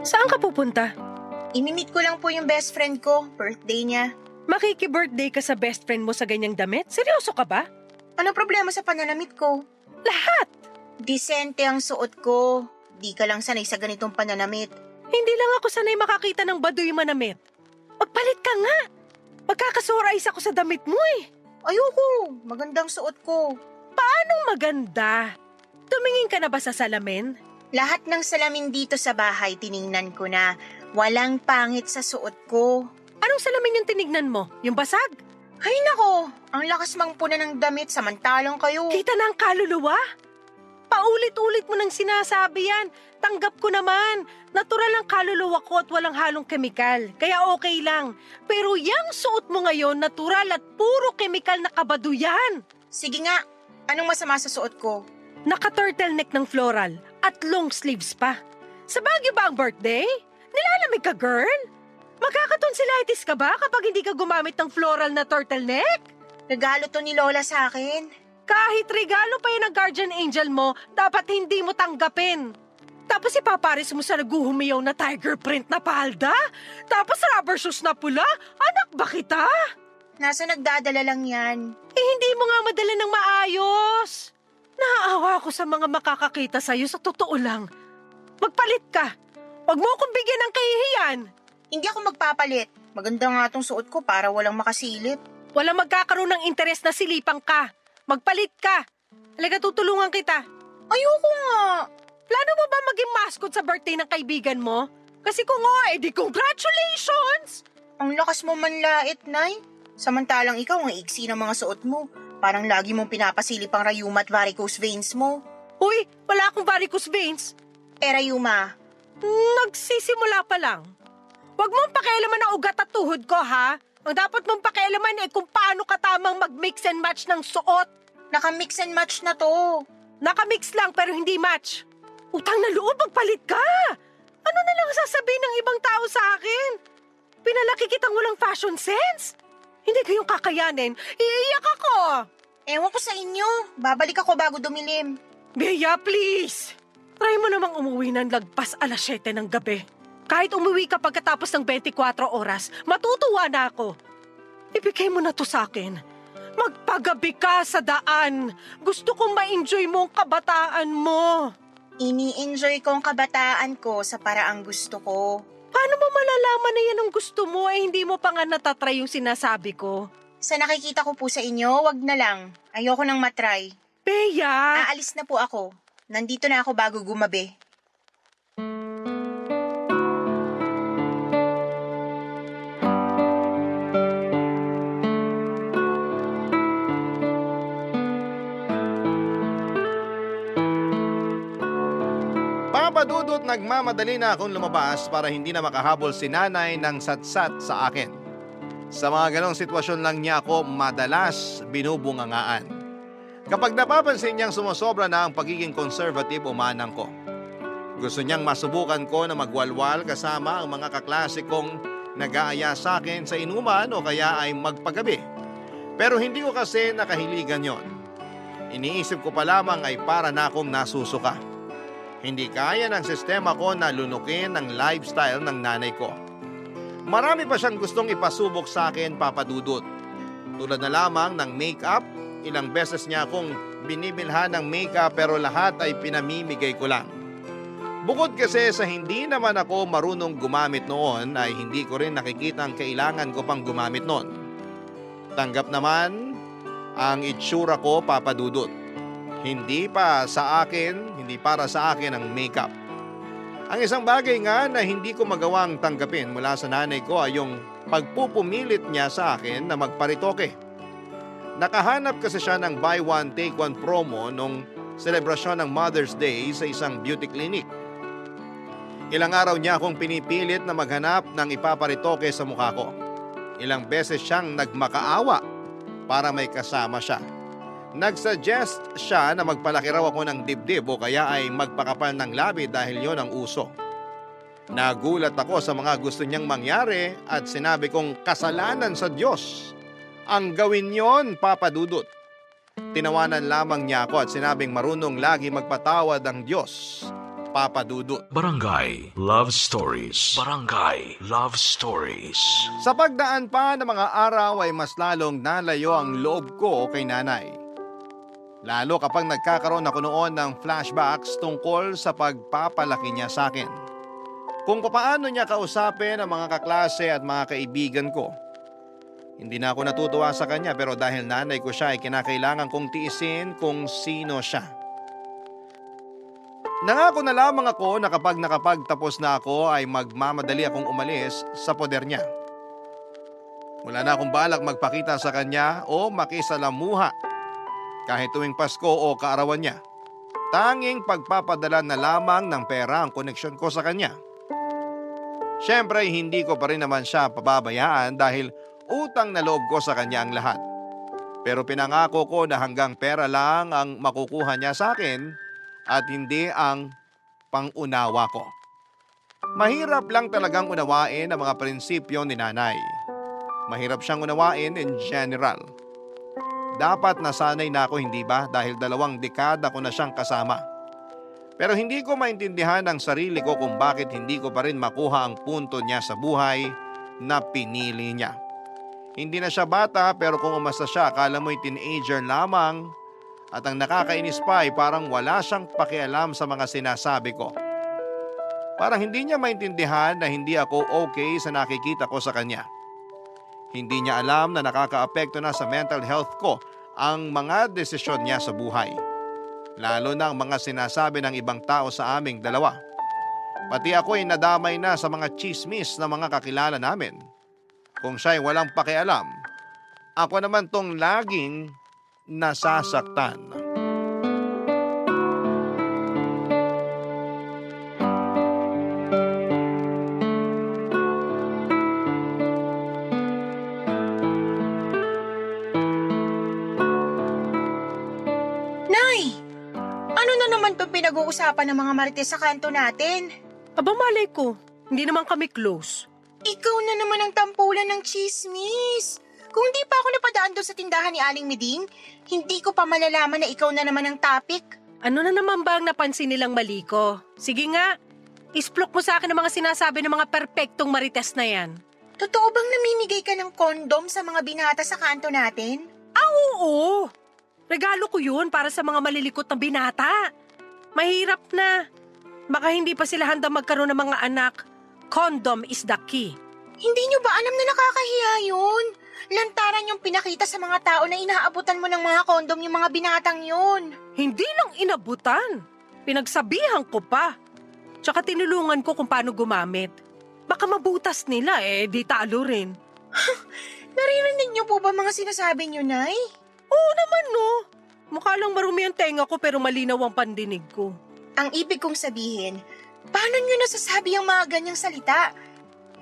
Saan ka pupunta? Imimit ko lang po yung best friend ko, birthday niya. Makiki-birthday ka sa best friend mo sa ganyang damit? Seryoso ka ba? Ano problema sa pananamit ko? Lahat! Disente ang suot ko. Di ka lang sanay sa ganitong pananamit. Hindi lang ako sanay makakita ng baduy manamit. Magpalit ka nga! Magkakasorais ako sa damit mo eh. Ayoko, magandang suot ko. Anong maganda? Tumingin ka na ba sa salamin? Lahat ng salamin dito sa bahay tiningnan ko na. Walang pangit sa suot ko. Anong salamin yung tinignan mo? Yung basag? Ay nako, ang lakas mangpuna ng damit samantalang kayo. Kita na ang kaluluwa? Paulit-ulit mo nang sinasabi yan. Tanggap ko naman. Natural ang kaluluwa ko at walang halong kemikal. Kaya okay lang. Pero yung suot mo ngayon, natural at puro kemikal na kabaduyan. Sige nga, anong masama sa suot ko? Naka-turtleneck ng floral at long sleeves pa. Sa Baguio ba ang birthday? Nilalamig ka, girl? Magkakatonsillitis ka ba kapag hindi ka gumamit ng floral na turtleneck? Regalo to ni Lola sa akin. Kahit regalo pa yun ng guardian angel mo, dapat hindi mo tanggapin. Tapos ipapares mo sa naguhumiyaw na tiger print na palda? Tapos rubber shoes na pula? Anak ba kita? Nasa nagdadala lang yan. Hindi mo nga madala ng maayos. Naaawa ako sa mga makakakita sa'yo sa totoo lang. Magpalit ka. Huwag mo akong bigyan ng kahihiyan. Hindi ako magpapalit. Maganda nga tong suot ko para walang makasilip. Walang magkakaroon ng interes na silipang ka. Magpalit ka. Halika, tutulungan kita. Ayoko nga. Plano mo ba maging mascot sa birthday ng kaibigan mo? Kasi kung oo, edi congratulations! Ang lakas mo manlait, Nay. Samantalang ikaw ang iksi ng mga suot mo. Parang lagi mong pinapasilip ang rayuma at varicose veins mo. Uy, wala akong varicose veins. Rayuma. Nagsisimula pa lang. Huwag mong pakialaman ang ugat at tuhod ko, ha? Ang dapat mong pakialaman ay kung paano ka tamang mag-mix and match ng suot. Naka-mix and match na to. Nakamix lang pero hindi match. Utang na loob, magpalit ka! Ano na lang sasabihin ng ibang tao sa akin? Pinalaki kitang walang fashion sense? Hindi ko yung kakayanin. Iiyak ako! Ewan ko sa inyo. Babalik ako bago dumilim. Bea, please! Try mo namang umuwi ng lagpas alas 7 ng gabi. Kahit umuwi ka pagkatapos ng 24 oras, matutuwa na ako. Ibigay mo na to sa akin. Magpagabi ka sa daan. Gusto kong ma-enjoy mo ang kabataan mo. Ini-enjoy ko ang kabataan ko sa paraang gusto ko. Paano mo malalaman na yan ang gusto mo hindi mo pa nga natatry yung sinasabi ko? Sa nakikita ko po sa inyo, wag na lang. Ayoko nang matry. Bea! Aalis na po ako. Nandito na ako bago gumabi. Papadudot nagmamadali na akong lumabas para hindi na makahabol si nanay ng satsat sa akin. Sa mga ganong sitwasyon lang niya ako madalas binubungangaan. Kapag napapansin niyang sumosobra na ang pagiging conservative o manang ko. Gusto niyang masubukan ko na magwalwal kasama ang mga kaklase kong nag-aaya sa akin sa inuman o kaya ay magpagabi. Pero hindi ko kasi nakahiligan yon. Iniisip ko pa lamang ay para na akong nasusuka. Hindi kaya ng sistema ko na lunukin ang lifestyle ng nanay ko. Marami pa siyang gustong ipasubok sa akin, Papadudot. Tulad na lamang ng make-up, ilang beses niya akong binibilhan ng make-up pero lahat ay pinamimigay ko lang. Bukod kasi sa hindi naman ako marunong gumamit noon ay hindi ko rin nakikita ang kailangan ko pang gumamit noon. Tanggap naman, ang itsura ko, Papa Dudut. Hindi para sa akin ang makeup. Ang isang bagay nga na hindi ko magawang tanggapin mula sa nanay ko ay yung pagpupumilit niya sa akin na magparitoke. Nakahanap kasi siya ng buy one take one promo nung selebrasyon ng Mother's Day sa isang beauty clinic. Ilang araw niya akong pinipilit na maghanap ng ipaparitoke sa mukha ko. Ilang beses siyang nagmakaawa para may kasama siya. Nagsuggest siya na magpalaki raw ako ng dibdib o kaya ay magpakapal ng labi dahil yon ang uso. Nagulat ako sa mga gusto niyang mangyari at sinabi kong kasalanan sa Diyos ang gawin yon, Papa Dudut. Tinawanan lamang niya ako at sinabing marunong lagi magpatawad ang Diyos, Papa Dudut. Barangay Love Stories. Barangay Love Stories. Sa pagdaan pa ng mga araw ay mas lalong nalayo ang loob ko kay nanay. Lalo kapag nagkakaroon ako noon ng flashbacks tungkol sa pagpapalaki niya sa akin. Kung paano niya kausapin ang mga kaklase at mga kaibigan ko. Hindi na ako natutuwa sa kanya pero dahil nanay ko siya ay kinakailangan kong tiisin kung sino siya. Nangako na lamang ako na kapag nakapagtapos na ako ay magmamadali akong umalis sa poder niya. Wala na akong balak magpakita sa kanya o makisalamuha kahit tuwing Pasko o kaarawan niya. Tanging pagpapadala na lamang ng pera ang koneksyon ko sa kanya. Siyempre hindi ko pa rin naman siya pababayaan dahil utang na loob ko sa kanya ang lahat. Pero pinangako ko na hanggang pera lang ang makukuha niya sa akin at hindi ang pangunawa ko. Mahirap lang talagang unawain ang mga prinsipyo ni nanay. Mahirap siyang unawain in general. Dapat nasanay na ako, hindi ba? Dahil 2 dekada ko na siyang kasama. Pero hindi ko maintindihan ang sarili ko kung bakit hindi ko pa rin makuha ang punto niya sa buhay na pinili niya. Hindi na siya bata pero kung umasa siya, akala mo'y teenager lamang at ang nakakainis pa ay parang wala siyang pakialam sa mga sinasabi ko. Parang hindi niya maintindihan na hindi ako okay sa nakikita ko sa kanya. Hindi niya alam na nakakaapekto na sa mental health ko ang mga desisyon niya sa buhay. Lalo na ang mga sinasabi ng ibang tao sa aming dalawa. Pati ako ay nadamay na sa mga chismis ng mga kakilala namin. Kung siya'y walang pakialam, ako naman tong laging nasasaktan. Nay! Ano na naman itong pinag-uusapan ng mga marites sa kanto natin? Aba malay ko, hindi naman kami close. Ikaw na naman ang tampulan ng chismis. Kung di pa ako napadaan doon sa tindahan ni Aling Miding, hindi ko pa malalaman na ikaw na naman ang topic. Ano na naman ba ang napansin nilang mali ko? Sige nga, isplok mo sa akin ang mga sinasabi ng mga perpektong marites na yan. Totoo bang namimigay ka ng kondom sa mga binata sa kanto natin? Oo! Regalo ko yun para sa mga malilikot na binata. Mahirap na. Baka hindi pa sila handa magkaroon ng mga anak. Condom is the key. Hindi nyo ba alam na nakakahiya yun? Lantaran yung pinakita sa mga tao na inaabutan mo ng mga kondom yung mga binatang yun. Hindi lang inabutan. Pinagsabihan ko pa. Tsaka tinulungan ko kung paano gumamit. Baka mabutas nila di talo rin. Naririnig nyo po ba mga sinasabi nyo, Nay? Oo naman no. Mukha lang marumi ang tenga ko pero malinaw ang pandinig ko. Ang ibig kong sabihin, paano nyo nasasabi ang mga ganyang salita?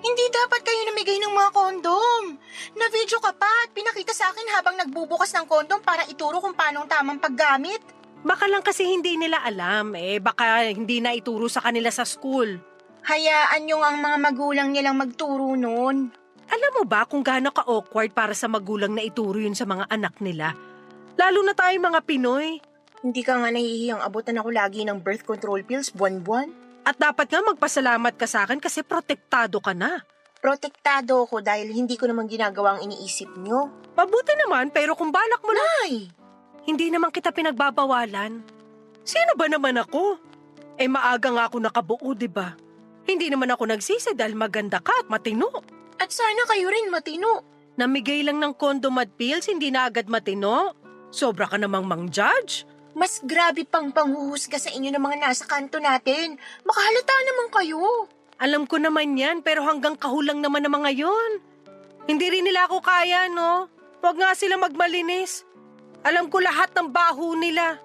Hindi dapat kayo namigay ng mga kondom. Na-video ka pa at pinakita sa akin habang nagbubukas ng kondom para ituro kung paano ang tamang paggamit. Baka lang kasi hindi nila alam baka hindi na ituro sa kanila sa school. Hayaan nyo ang mga magulang nilang magturo nun. Alam mo ba kung gaano ka-awkward para sa magulang na ituro yun sa mga anak nila? Lalo na tayo mga Pinoy. Hindi ka nga nahihiyang abutan ako lagi ng birth control pills buwan-buwan. At dapat nga magpasalamat ka sa akin kasi protektado ka na. Protektado ako dahil hindi ko naman ginagawa ang iniisip nyo. Mabuti naman pero kung balak mo na, Nay! hindi naman kita pinagbabawalan. Sino ba naman ako? Maaga nga ako nakabuo, diba? Hindi naman ako nagsisi dahil maganda ka at matino. At sana kayo rin matino. Namigay lang ng condom at pills, hindi na agad matino. Sobra ka namang mang-judge. Mas grabe pang panghuhusga sa inyo ng mga nasa kanto natin. Makahalata naman kayo. Alam ko naman yan, pero hanggang kahulang naman ng mga yon. Hindi rin nila ako kaya, no? Huwag nga sila magmalinis. Alam ko lahat ng baho nila.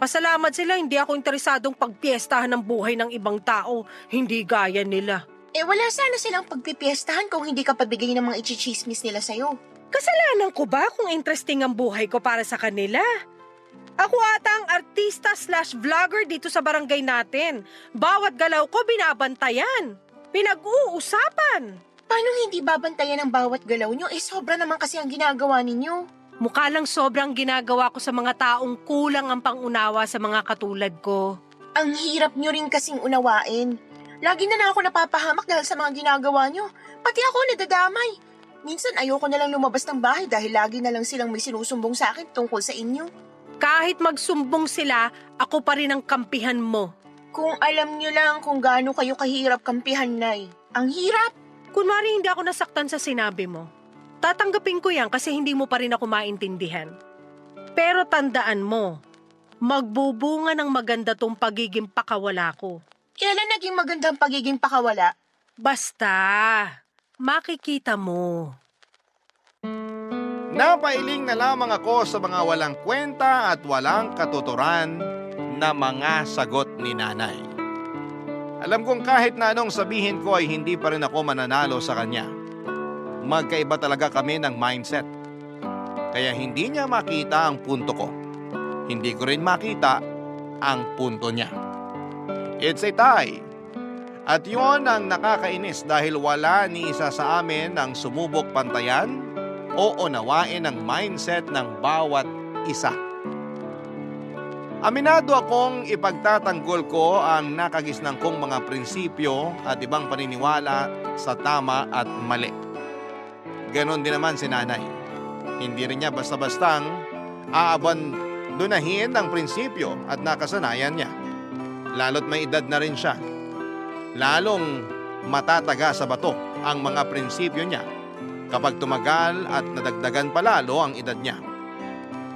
Pasalamat sila, hindi ako interesadong pagpiestahan ng buhay ng ibang tao. Hindi gaya nila. Wala sana silang pagpipiestahan kung hindi ka pabigay ng mga ichichismis nila sa'yo. Kasalanan ko ba kung interesting ang buhay ko para sa kanila? Ako ata ang artista/vlogger dito sa barangay natin. Bawat galaw ko binabantayan. Pinag-uusapan. Paano hindi babantayan ang bawat galaw nyo? Sobra naman kasi ang ginagawa ninyo. Mukha lang sobrang ginagawa ko sa mga taong kulang ang pangunawa sa mga katulad ko. Ang hirap nyo rin kasing unawain. Lagi na ako napapahamak dahil sa mga ginagawa nyo. Pati ako nadadamay. Minsan ayoko na lang lumabas ng bahay dahil lagi na lang silang may sinusumbong sa akin tungkol sa inyo. Kahit magsumbong sila, ako pa rin ang kampihan mo. Kung alam nyo lang kung gaano kayo kahirap kampihan, Nay. Ang hirap! Kunwari hindi ako nasaktan sa sinabi mo. Tatanggapin ko yan kasi hindi mo pa rin ako maintindihan. Pero tandaan mo, magbubunga ng maganda tong pagiging pakawala ko. Kailan naging magandang pagiging pakawala? Basta, makikita mo. Napailing na lamang ako sa mga walang kwenta at walang katuturan na mga sagot ni nanay. Alam kong kahit na anong sabihin ko ay hindi pa rin ako mananalo sa kanya. Magkaiba talaga kami ng mindset. Kaya hindi niya makita ang punto ko. Hindi ko rin makita ang punto niya. It's a tie. At yun ang nakakainis dahil wala ni isa sa amin ang sumubok pantayan o unawain ang mindset ng bawat isa. Aminado akong ipagtatanggol ko ang nakagisnang kong mga prinsipyo at ibang paniniwala sa tama at mali. Ganon din naman si nanay. Hindi rin niya basta-bastang aabandonahin ang prinsipyo at nakasanayan niya. Lalo't may edad na rin siya. Lalong matataga sa bato ang mga prinsipyo niya kapag tumagal at nadagdagan palalo ang edad niya.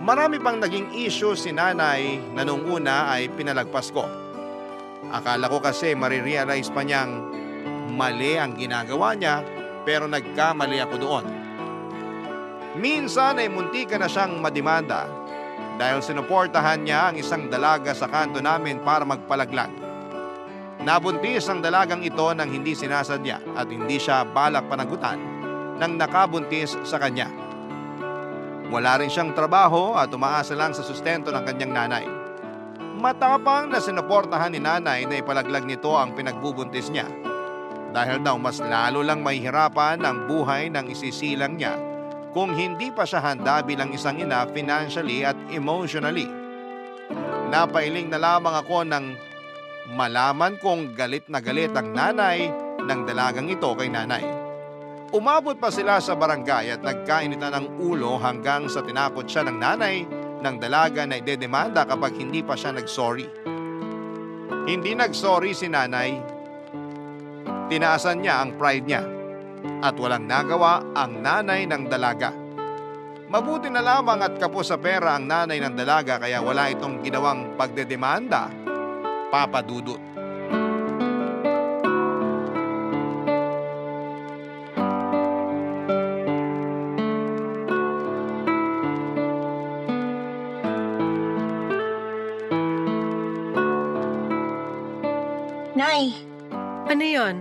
Marami pang naging issue si nanay na nung una ay pinalagpas ko. Akala ko kasi marirealize pa niyang mali ang ginagawa niya pero nagkamali ako doon. Minsan ay muntika na siyang madimanda dahil sinuportahan niya ang isang dalaga sa kanto namin para magpalaglag. Nabuntis ang dalagang ito nang hindi sinasadya at hindi siya balak panagutan nang nakabuntis sa kanya. Wala rin siyang trabaho at umaasa lang sa sustento ng kanyang nanay. Matapang na sinuportahan ni nanay na ipalaglag nito ang pinagbubuntis niya dahil daw mas lalo lang mahihirapan ang buhay ng isisilang niya kung hindi pa siya handa bilang isang ina financially at emotionally. Napailing na lamang ako nang malaman kong galit na galit ang nanay ng dalagang ito kay nanay. Umabot pa sila sa barangay at nagkainitan ng ulo hanggang sa tinakot siya ng nanay ng dalaga na idedemanda kapag hindi pa siya nagsorry. Hindi nagsorry si nanay. Tinaasan niya ang pride niya at walang nagawa ang nanay ng dalaga. Mabuti na lamang at kapos sa pera ang nanay ng dalaga kaya wala itong ginawang pagdedemanda, Papa Dudut. Nay, Ano yon?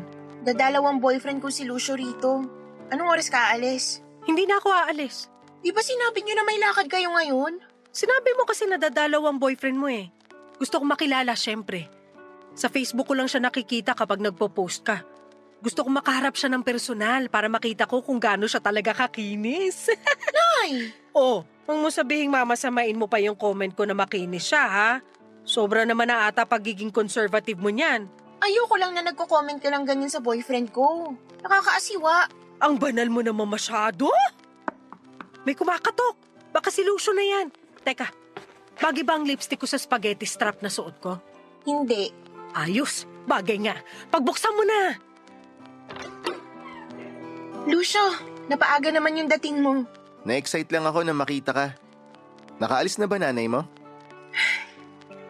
dadalawang boyfriend ko si Lucio rito. Anong oras ka aalis? Hindi na ako aalis. Di ba sinabi niyo na may lakad kayo ngayon? Sinabi mo kasi nadadalaw ang boyfriend mo eh. Gusto kong makilala syempre. Sa Facebook ko lang siya nakikita kapag nagpo-post ka. Gusto kong makaharap siya ng personal para makita ko kung gaano siya talaga kakinis. Nay! Oh, huwag mo sabihing mamasamain mo pa yung comment ko na makinis siya ha. Sobra naman na ata pagiging conservative mo niyan. Ayoko lang na nagko-comment ka ng ganyan sa boyfriend ko. Nakakaasiwa. Ang banal mo naman masyado. May kumakatok. Baka si Lucio na yan. Teka, bagay ba ang lipstick ko sa spaghetti strap na suot ko? Hindi. Ayos, bagay nga. Pagbuksan mo na. Lucio, napaaga naman yung dating mo. Na-excite lang ako na makita ka. Nakaalis na ba nanay mo?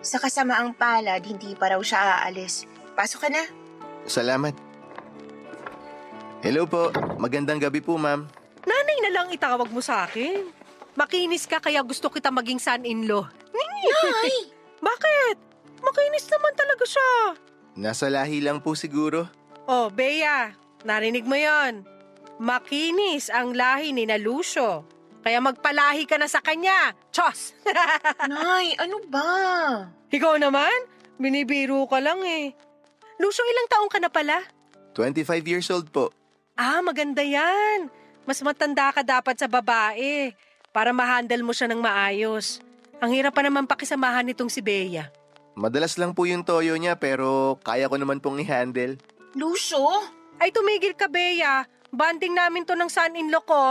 Sa kasamaang palad, hindi pa raw siya aalis. Pasok ka na. Salamat. Hello po. Magandang gabi po, ma'am. Nanay na lang itawag mo sa akin. Makinis ka kaya gusto kita maging son-in-law. Nay! Bakit? Makinis naman talaga siya. Nasa lahi lang po siguro. Oh, Bea, narinig mo yon. Makinis ang lahi ni na Lucio. Kaya magpalahi ka na sa kanya. Chos! Nay, ano ba? Ikaw naman? Binibiro ka lang eh. Lucio, ilang taong ka na pala? 25 years old po. Ah, maganda yan. Mas matanda ka dapat sa babae para ma-handle mo siya ng maayos. Ang hirap pa naman pakisamahan nitong si Bea. Madalas lang po yung toyo niya pero kaya ko naman pong i-handle. Lucio? Ay, tumigil ka, Bea. Banding namin to ng son-in-law ko.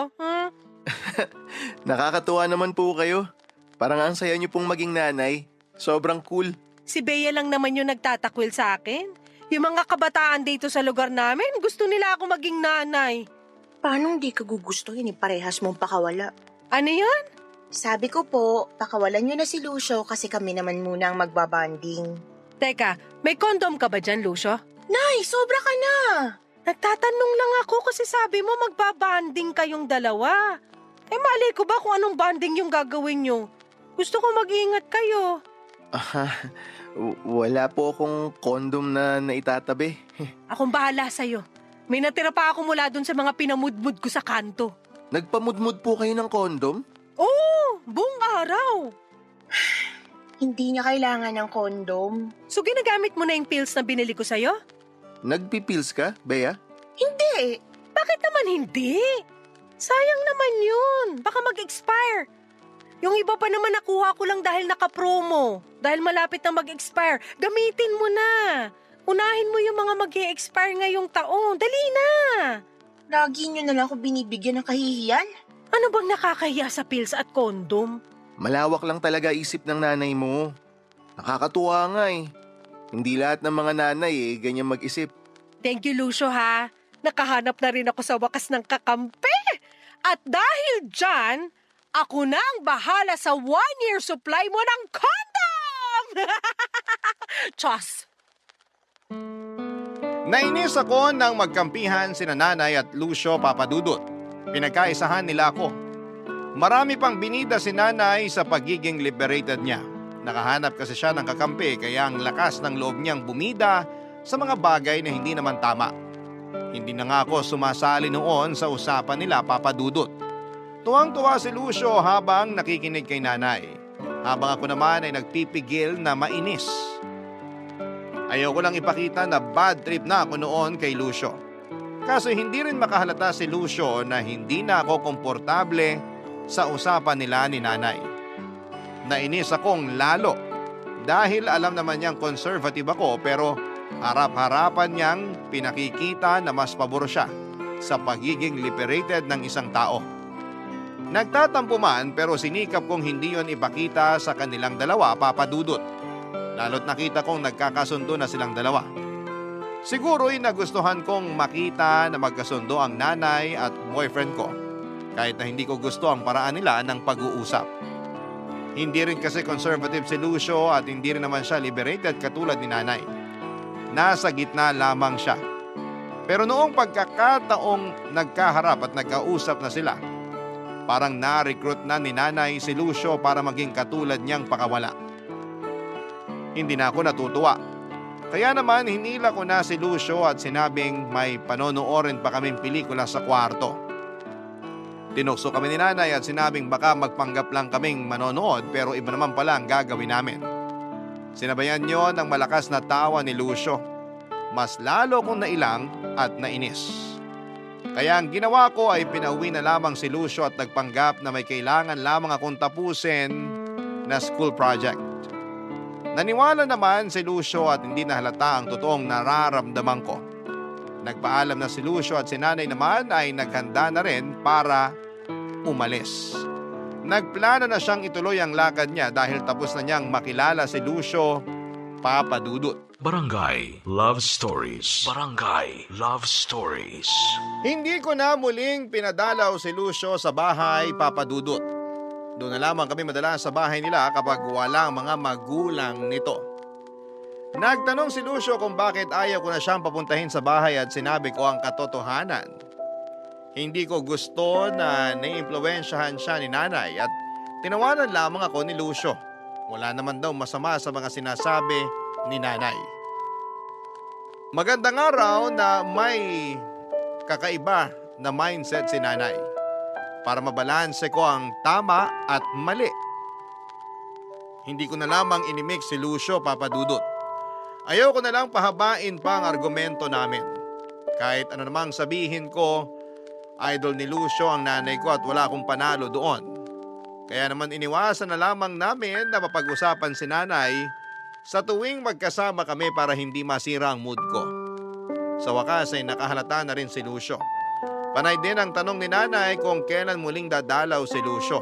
Nakakatuwa naman po kayo. Parang ang saya niyo pong maging nanay. Sobrang cool. Si Bea lang naman yung nagtatakwil sa akin. Yung mga kabataan dito sa lugar namin, gusto nila ako maging nanay. Paano hindi ka gugustuhin parehas mong pakawala? Ano yun? Sabi ko po, pakawalan niyo na si Lucio kasi kami naman muna ang magbabanding. Teka, may kondom ka ba dyan, Lucio? Nay, sobra ka na! Nagtatanong lang ako kasi sabi mo magbabanding kayong dalawa. Eh mali ko ba kung anong banding yung gagawin nyo? Gusto ko mag-iingat kayo. Wala po akong kondom na naitatabi. Akong bahala sa'yo. May natira pa ako mula dun sa mga pinamudmud ko sa kanto. Nagpamudmud po kayo ng kondom? Oo, buong araw. Hindi niya kailangan ng kondom. So ginagamit mo na yung pills na binili ko sa'yo? Nagpipills ka, Bea? Hindi! Bakit naman hindi? Sayang naman yun. Baka mag-expire. Yung iba pa naman nakuha ko lang dahil naka-promo. Dahil malapit na mag-expire. Gamitin mo na. Unahin mo yung mga mag-e-expire ngayong taon. Dali na. Lagi niyo na lang ako binibigyan ng kahihiyan. Ano bang nakakahiya sa pills at kondom? Malawak lang talaga isip ng nanay mo. Nakakatuwa nga eh. Hindi lahat ng mga nanay ganyan mag-isip. Thank you, Lucio, ha. Nakahanap na rin ako sa wakas ng kakampi. At dahil dyan, ako na ang bahala sa 1-year supply mo ng condom! Chos! Nainis ako nang magkampihan sina Nanay at Lucio Papadudut. Pinagkaisahan nila ako. Marami pang binida si Nanay sa pagiging liberated niya. Nakahanap kasi siya ng kakampi kaya ang lakas ng loob niyang bumida sa mga bagay na hindi naman tama. Hindi na nga ako sumasali noon sa usapan nila Papadudut. Tuwang-tuwa si Lucio habang nakikinig kay Nanay. Habang ako naman ay nagpipigil na mainis. Ayoko lang ipakita na bad trip na ako noon kay Lucio. Kaso hindi rin makahalata si Lucio na hindi na ako komportable sa usapan nila ni Nanay. Nainis akong lalo dahil alam naman niyang conservative ako pero harap-harapan niyang pinakikita na mas pabor siya sa pagiging liberated ng isang tao. Nagtatampo man pero sinikap kong hindi yon ipakita sa kanilang dalawa Papadudut. Lalo't nakita kong nagkakasundo na silang dalawa. Siguro'y nagustuhan kong makita na magkasundo ang nanay at boyfriend ko kahit na hindi ko gusto ang paraan nila ng pag-uusap. Hindi rin kasi conservative si Lucio at hindi rin naman siya liberated katulad ni Nanay. Nasa gitna lamang siya. Pero noong pagkakataong nagkaharap at nagkausap na sila, parang na-recruit na ni Nanay si Lucio para maging katulad niyang pakawala. Hindi na ako natutuwa. Kaya naman hinila ko na si Lucio at sinabing may panonoorin pa kaming pelikula sa kwarto. Tinukso kami ni Nanay at sinabing baka magpanggap lang kaming manonood pero iba naman pala ang gagawin namin. Sinabayan niyo ng malakas na tawa ni Lucio. Mas lalo kong nailang at nainis. Kaya ang ginawa ko ay pinauwi na lamang si Lucio at nagpanggap na may kailangan lamang akong tapusin na school project. Naniwala naman si Lucio at hindi nahalata ang totoong nararamdaman ko. Nagpaalam na si Lucio at si Nanay naman ay naghanda na rin para umalis. Nagplano na siyang ituloy ang lakad niya dahil tapos na niyang makilala si Lucio Papadudut. Barangay Love Stories. Barangay Love Stories. Hindi ko na muling pinadalaw si Lucio sa bahay Papadudut. Doon na lamang kami madalas sa bahay nila kapag walang mga magulang nito. Nagtanong si Lucio kung bakit ayaw ko na siyang papuntahin sa bahay at sinabi ko ang katotohanan. Hindi ko gusto na naiimpluwensyahan siya ni nanay at tinawanan lamang ako ni Lucio. Wala naman daw masama sa mga sinasabi ni nanay. Magandang araw na may kakaiba na mindset si nanay para mabalanse ko ang tama at mali. Hindi ko na lamang inimix si Lucio, Papa Dudut. Ayaw ko na lang pahabain pa ang argumento namin. Kahit ano namang sabihin ko, idol ni Lucio ang nanay ko at wala akong panalo doon. Kaya naman iniwasan na lamang namin na mapag-usapan si nanay sa tuwing magkasama kami para hindi masira ang mood ko. Sa wakas ay nakahalata na rin si Lucio. Panay din ang tanong ni nanay kung kailan muling dadalaw si Lucio.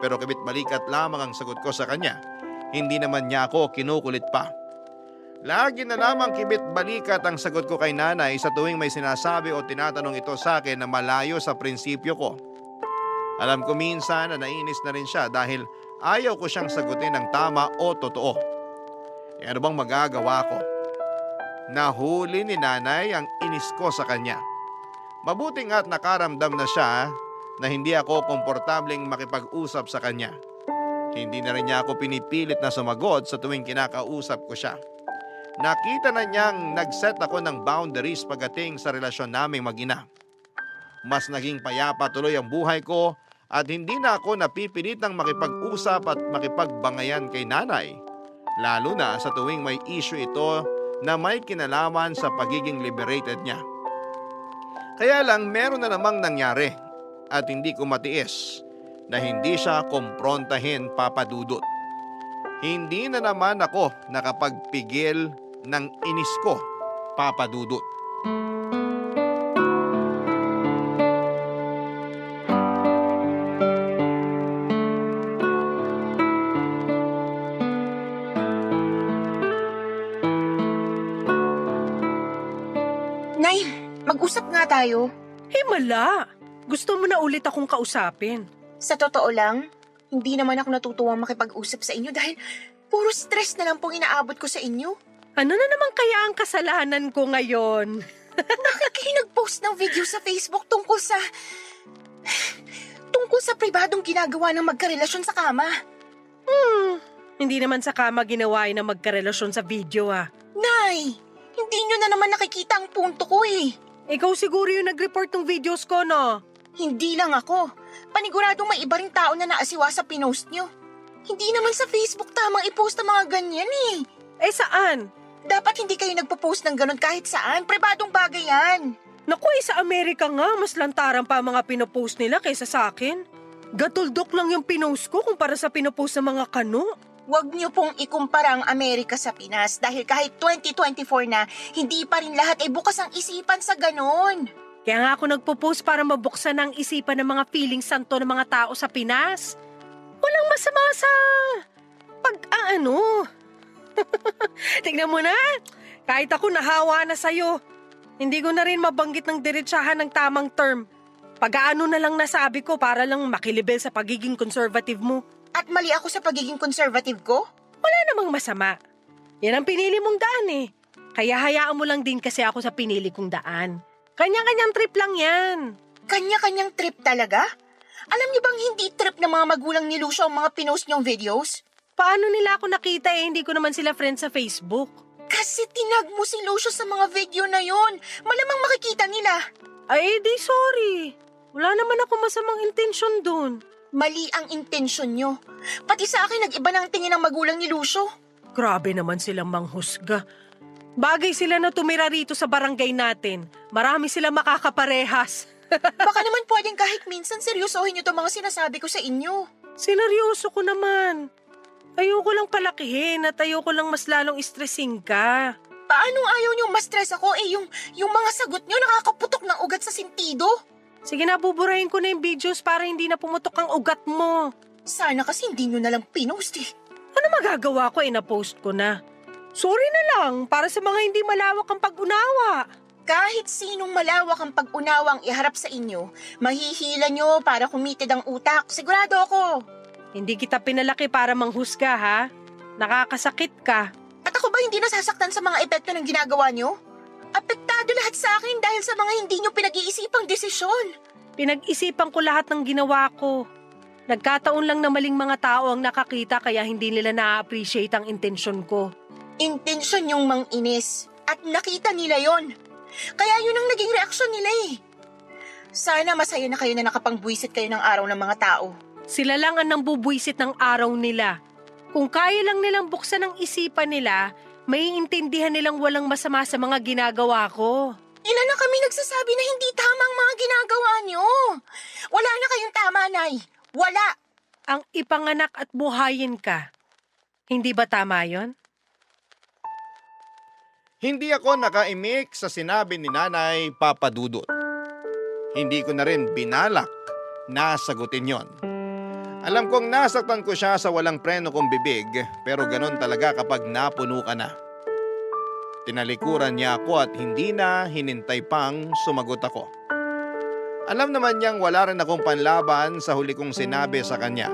Pero kabit balikat lamang ang sagot ko sa kanya. Hindi naman niya ako kinukulit pa. Lagi na lamang kibit balikat ang sagot ko kay nanay sa tuwing may sinasabi o tinatanong ito sa akin na malayo sa prinsipyo ko. Alam ko minsan na nainis na rin siya dahil ayaw ko siyang sagutin ng tama o totoo. E ano bang magagawa ko? Nahuli ni nanay ang inis ko sa kanya. Mabuti nga't nakaramdam na siya na hindi ako komportableng makipag-usap sa kanya. Hindi na rin niya ako pinipilit na sumagot sa tuwing kinakausap ko siya. Nakita na niyang nag-set ako ng boundaries pagdating sa relasyon naming mag-ina. Mas naging payapa tuloy ang buhay ko at hindi na ako napipilitang makipag-usap at makipagbangayan kay nanay. Lalo na sa tuwing may issue ito na may kinalaman sa pagiging liberated niya. Kaya lang meron na namang nangyari at hindi ko matiis na hindi siya komprontahin, Papa Dudut. Hindi na naman ako nakapagpigil ng inis ko, Papa Dudut. Nay, mag-usap nga tayo. Himala! Gusto mo na ulit akong kausapin. Sa totoo lang, hindi naman ako natutuwang makipag-usap sa inyo dahil puro stress na lang pong inaabot ko sa inyo. Ano na naman kaya ang kasalanan ko ngayon? Bakit kayo nag-post ng video sa Facebook tungkol sa pribadong ginagawa ng magkarelasyon sa kama? Hindi naman sa kama ginawa na magkarelasyon sa video Nay, hindi nyo na naman nakikita ang punto ko eh. Ikaw siguro yung nag-report ng videos ko, no? Hindi lang ako. Paniguradong may iba ring tao na naasiwa sa pinost nyo. Hindi naman sa Facebook tamang i-post ang mga ganyan eh. Eh saan? Dapat hindi kayo nagpo-post ng ganun kahit saan. Pribadong bagay yan. Naku, sa Amerika nga, mas lantaran pa ang mga pinopost nila kaysa sa akin. Gatuldok lang yung pinost ko kumpara sa pinopost ng mga kano. Huwag niyo pong ikumpara ang Amerika sa Pinas dahil kahit 2024 na, hindi pa rin lahat ay bukas ang isipan sa ganon. Kaya nga ako nagpo-post para mabuksan ang isipan ng mga feeling santo ng mga tao sa Pinas. Walang masama sa pag-aano. Tingnan mo na, kahit ako nahawa na sa'yo. Hindi ko na rin mabanggit ng diretsahan ng tamang term. Pag-aano na lang nasabi ko para lang makilibel sa pagiging conservative mo. At mali ako sa pagiging conservative ko? Wala namang masama. Yan ang pinili mong daan eh. Kaya hayaan mo lang din kasi ako sa pinili kong daan. Kanya-kanyang trip lang yan. Kanya-kanyang trip talaga? Alam niyo bang hindi trip ng mga magulang ni Lucio ang mga pinost niyong videos? Paano nila ako nakita eh, hindi ko naman sila friends sa Facebook. Kasi tinag mo si Lucio sa mga video na yon. Malamang makikita nila. Ay, di sorry. Wala naman ako masamang intensyon dun. Mali ang intensyon niyo. Pati sa akin nag-iba ng tingin ng magulang ni Lucio. Grabe naman silang manghusga. Bagay sila na tumira rito sa barangay natin. Marami sila makakaparehas. Baka naman pwedeng kahit minsan seryosohin niyo itong mga sinasabi ko sa inyo. Sineryoso ko naman. Ayoko lang palakihin at ayoko lang mas lalong stressing ka. Paano ayaw niyo ma-stress ako yung mga sagot niyo nakakaputok ng ugat sa sentido? Sige na, buburahin ko na yung videos para hindi na pumutok ang ugat mo. Sana kasi hindi niyo na lang pinost eh. Ano magagawa ko na-post ko na? Sorry na lang para sa mga hindi malawak ang pag-unawa. Kahit sinong malawak ang pag-unawang iharap sa inyo, mahihila niyo para kumitid ang utak. Sigurado ako. Hindi kita pinalaki para manghusga, ha? Nakakasakit ka. At ako ba hindi nasasaktan sa mga epekto ng ginagawa niyo? Apektado lahat sa akin dahil sa mga hindi niyo pinag-iisipang desisyon. Pinag-isipan ko lahat ng ginawa ko. Nagkataon lang na maling mga tao ang nakakita kaya hindi nila na-appreciate ang intensyon ko. Intensyon yung manginis at nakita nila yon. Kaya yun ang naging reaksyon nila eh. Sana masaya na kayo na nakapangbuwisit kayo ng araw ng mga tao. Sila lang ang nambubwisit ng araw nila. Kung kaya lang nilang buksan ang isipan nila, maiintindihan nilang walang masama sa mga ginagawa ko. Ilan na kami nagsasabi na hindi tama ang mga ginagawa niyo. Wala na kayong tama, Nay. Wala. Ang ipanganak at buhayin ka. Hindi ba tama yon? Hindi ako nakaimik sa sinabi ni Nanay Papa Dudut. Hindi ko na rin binalak na sagutin yon. Alam kong nasaktan ko siya sa walang preno kong bibig, pero ganon talaga kapag napuno ka na. Tinalikuran niya ako at hindi na hinintay pang sumagot ako. Alam naman niyang wala rin akong panlaban sa huli kong sinabi sa kanya.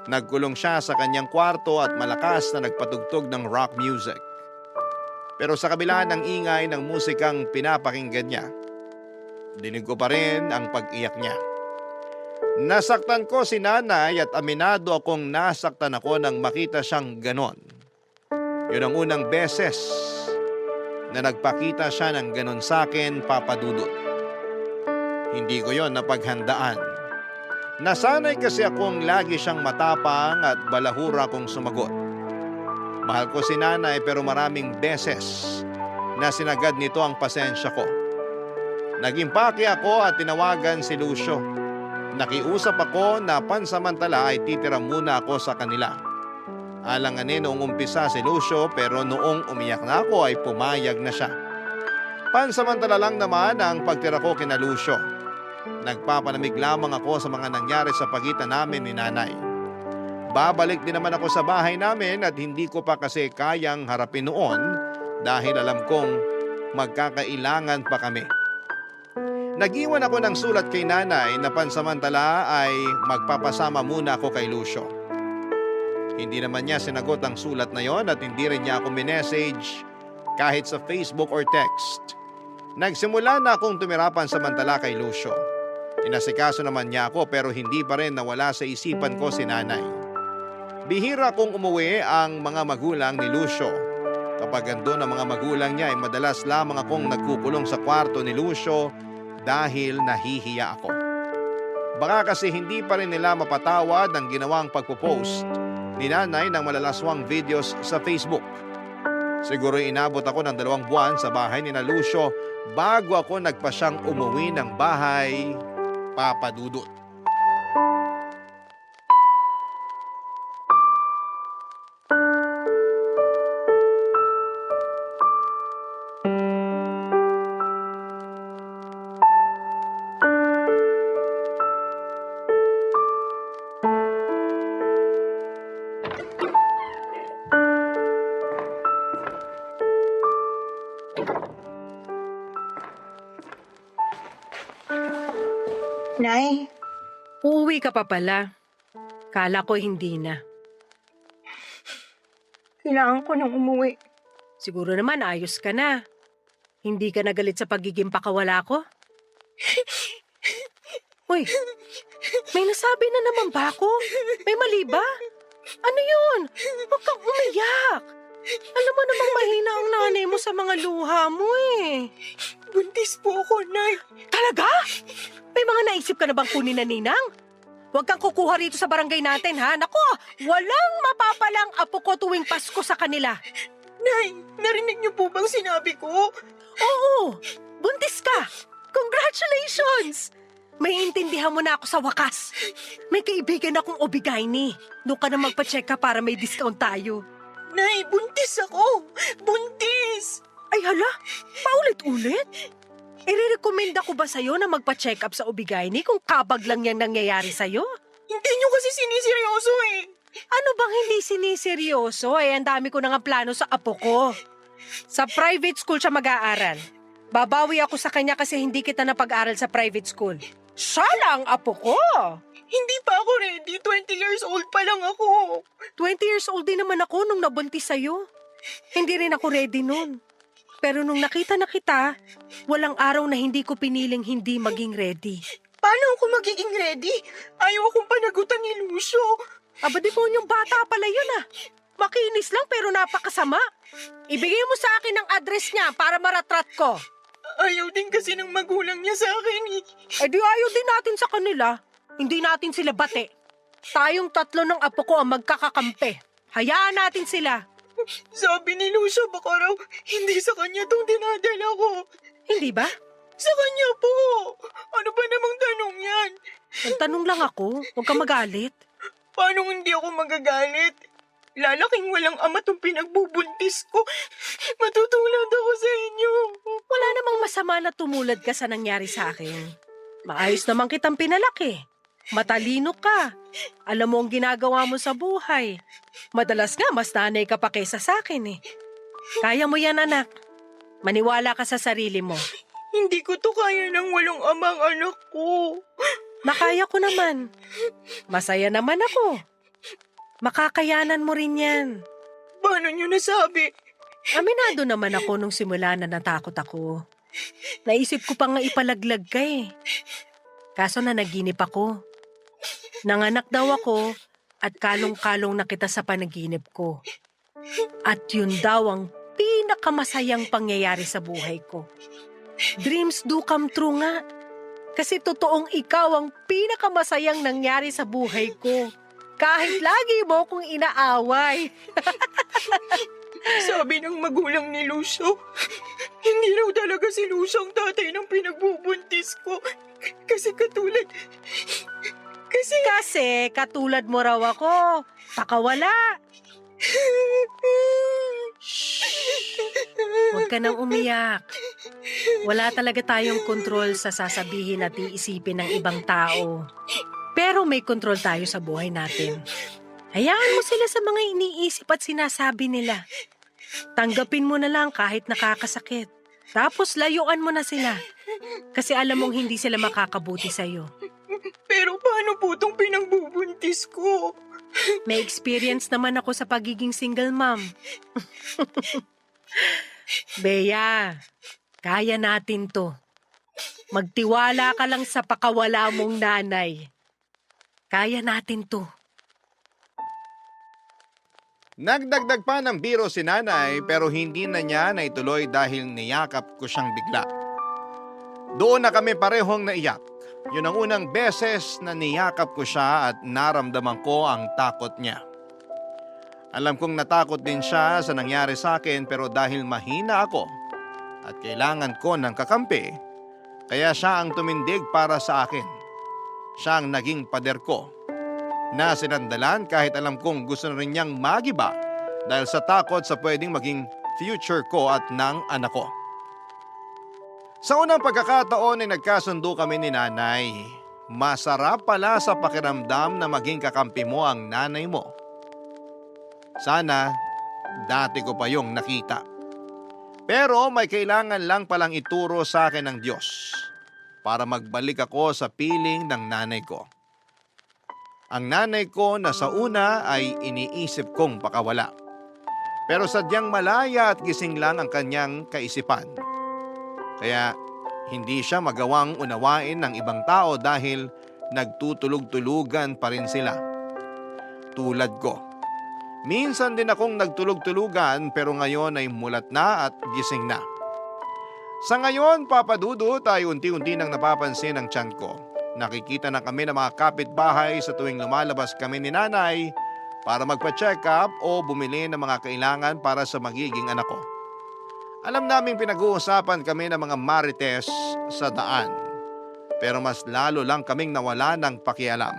Nagkulong siya sa kanyang kwarto at malakas na nagpatugtog ng rock music. Pero sa kabila ng ingay ng musikang pinapakinggan niya, dinig ko pa rin ang pag-iyak niya. Nasaktan ko si Nanay at aminado akong nasaktan ako nang makita siyang ganon. Yun ang unang beses na nagpakita siya ng ganon sa akin, Papa Dudut. Hindi ko yon napaghandaan. Nasanay kasi akong lagi siyang matapang at balahura kong sumagot. Mahal ko si Nanay pero maraming beses na sinagad nito ang pasensya ko. Nag-impake ako at tinawagan si Lucio. Nakiusap ako na pansamantala ay titira muna ako sa kanila. Alanganin noong umpisa si Lucio pero noong umiyak na ako ay pumayag na siya. Pansamantala lang naman ang pagtira ko kina Lucio. Nagpapanamig lamang ako sa mga nangyari sa pagitan namin ni Nanay. Babalik din naman ako sa bahay namin at hindi ko pa kasi kayang harapin noon dahil alam kong magkakailangan pa kami. Nag-iwan ako ng sulat kay Nanay na pansamantala ay magpapasama muna ako kay Lucio. Hindi naman niya sinagot ang sulat na yon at hindi rin niya ako minessage kahit sa Facebook or text. Nagsimula na akong tumira pansamantala kay Lucio. Inasikaso naman niya ako pero hindi pa rin nawala sa isipan ko si Nanay. Bihira kong umuwi ang mga magulang ni Lucio. Kapag andun ang mga magulang niya ay madalas lamang akong nagkukulong sa kwarto ni Lucio dahil nahihiya ako. Baka kasi hindi pa rin nila mapatawad ang ginawang pagpo-post ni Nanay ng malalaswang videos sa Facebook. Siguro inabot ako ng 2 buwan sa bahay ni Lucio bago ako nagpasyang umuwi ng bahay, Papa Dudut. Nay, Uuwi ka pa pala. Kala ko hindi na. kailangan ko nang umuwi. Siguro naman ayos ka na. Hindi ka nagalit sa pagiging pakawala ko? Uy, may nasabi na naman ba ako? May mali ba? Ano yun? Huwag kang umiyak. Alam mo namang mahina ang nanay mo sa mga luha mo eh. Buntis po ako, Nay. Talaga? May mga naisip ka na bang kunin na ninang? Huwag kang kukuha rito sa barangay natin, ha? Nako, walang mapapalang apo ko tuwing Pasko sa kanila. Nay, narinig niyo po bang sinabi ko? Oo, buntis ka. Congratulations! May intindihan mo na ako sa wakas. May kaibigan akong Obigayni. Doon ka na magpa-check ka para may discount tayo. Nay, buntis ako! Buntis! Ay hala, paulit-ulit? Irerekomenda ko ba sa'yo na magpa-check up sa Obigayni kung kabag lang yan nangyayari sa'yo? Hindi niyo kasi siniseryoso eh. Ano bang hindi siniseryoso? Ang dami ko na nga plano sa apo ko. Sa private school siya mag-aaral. Babawi ako sa kanya kasi hindi kita napag-aral sa private school. Sana ang apo ko. Hindi pa ako ready. 20 years old pa lang ako. 20 years old din naman ako nung nabuntis sa'yo. Hindi rin ako ready nun. Pero nung nakita na kita, walang araw na hindi ko piniling hindi maging ready. Paano ako magiging ready? Ayaw akong panagutan ni Lucio. Aba, demonyong bata pala yun ah. Makinis lang pero napakasama. Ibigay mo sa akin ang address niya para maratrat ko. Ayaw din kasi ng magulang niya sa akin eh. Eh di ayaw din natin sa kanila. Hindi natin sila bate. Tayong tatlo ng apo ko ang magkakakampi. Hayaan natin sila. Sabi ni Lucio baka raw hindi sa kanya tong dinadala ko. Hindi ba? Sa kanya po. Ano ba namang tanong yan? Nagtanong lang ako. Huwag kang magalit. Paano hindi ako magagalit? Lalaking walang ama tong pinagbubuntis ko. Matutulad ako sa inyo. Wala namang masama na tumulad ka sa nangyari sa akin. Maayos naman kitang pinalaki. Matalino ka. Alam mo ang ginagawa mo sa buhay. Madalas nga, mas nanay ka pa kaysa sa akin eh. Kaya mo yan, anak. Maniwala ka sa sarili mo. Hindi ko to kaya ng walong amang anak ko. Nakaya ko naman. Masaya naman ako. Makakayanan mo rin yan. Paano nyo nasabi? Aminado naman ako nung simula na natakot ako. Naisip ko pa nga ipalaglag ka eh. Kaso na naginip ako. Nanganak daw ako at kalong-kalong na kita sa panaginip ko. At yun daw ang pinakamasayang pangyayari sa buhay ko. Dreams do come true nga. Kasi totoong ikaw ang pinakamasayang nangyari sa buhay ko. Kahit lagi mo kong inaaway. Sabi ng magulang ni Lucio, hindi raw talaga si Lucio ang tatay ng pinagbubuntis ko. Kasi katulad mo raw ako. Pakawala. Huwag ka nang umiyak. Wala talaga tayong kontrol sa sasabihin at iisipin ng ibang tao. Pero may kontrol tayo sa buhay natin. Hayaan mo sila sa mga iniisip at sinasabi nila. Tanggapin mo na lang kahit nakakasakit. Tapos layuan mo na sila. Kasi alam mong hindi sila makakabuti sa'yo. Pero paano po itong pinagbubuntis ko? May experience naman ako sa pagiging single mom. Bea, kaya natin to. Magtiwala ka lang sa pakawala mong nanay. Kaya natin to. Nagdagdag pa ng biro si nanay pero hindi na niya naituloy dahil niyakap ko siyang bigla. Doon na kami parehong naiyak. Yun ang unang beses na niyakap ko siya at naramdaman ko ang takot niya. Alam kong natakot din siya sa nangyari sa akin pero dahil mahina ako at kailangan ko ng kakampi, kaya siya ang tumindig para sa akin. Siya ang naging pader ko na sinandalan kahit alam kong gusto na rin niyang magiba dahil sa takot sa pwedeng maging future ko at ng anak ko. Sa unang pagkakataon ay nagkasundo kami ni nanay. Masarap pala sa pakiramdam na maging kakampi mo ang nanay mo. Sana dati ko pa yung nakita. Pero may kailangan lang palang ituro sa akin ng Diyos para magbalik ako sa piling ng nanay ko. Ang nanay ko na sa una ay iniisip kong pakawala. Pero sadyang malaya at gising lang ang kanyang kaisipan. Kaya hindi siya magawang unawain ng ibang tao dahil nagtutulog-tulugan pa rin sila. Tulad ko. Minsan din akong nagtulog-tulugan pero ngayon ay mulat na at gising na. Sa ngayon, papadudot ay unti-unti nang napapansin ang tiyan ko. Nakikita na kami ng mga kapitbahay sa tuwing lumalabas kami ni nanay para magpa-check up o bumili ng mga kailangan para sa magiging anak ko. Alam naming pinag-uusapan kami ng mga marites sa daan. Pero mas lalo lang kaming nawala ng pakialam.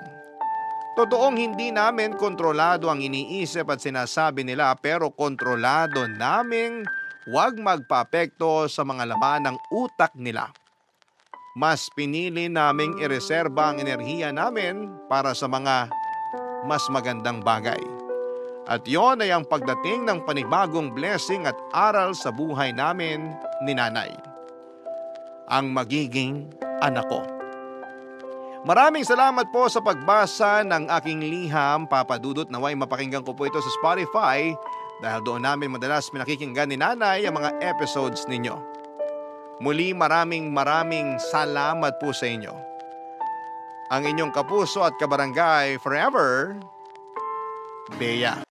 Totoong hindi namin kontrolado ang iniisip at sinasabi nila pero kontrolado naming huwag magpaapekto sa mga laman ng utak nila. Mas pinili naming ireserba ang enerhiya namin para sa mga mas magandang bagay. At yon ay ang pagdating ng panibagong blessing at aral sa buhay namin ni nanay. Ang magiging anak ko. Maraming salamat po sa pagbasa ng aking liham, Papa Dudut. Naway mapakinggan ko po ito sa Spotify dahil doon namin madalas pinakikinggan ni Nanay ang mga episodes ninyo. Muli maraming salamat po sa inyo. Ang inyong kapuso at kabarangay forever, Bea.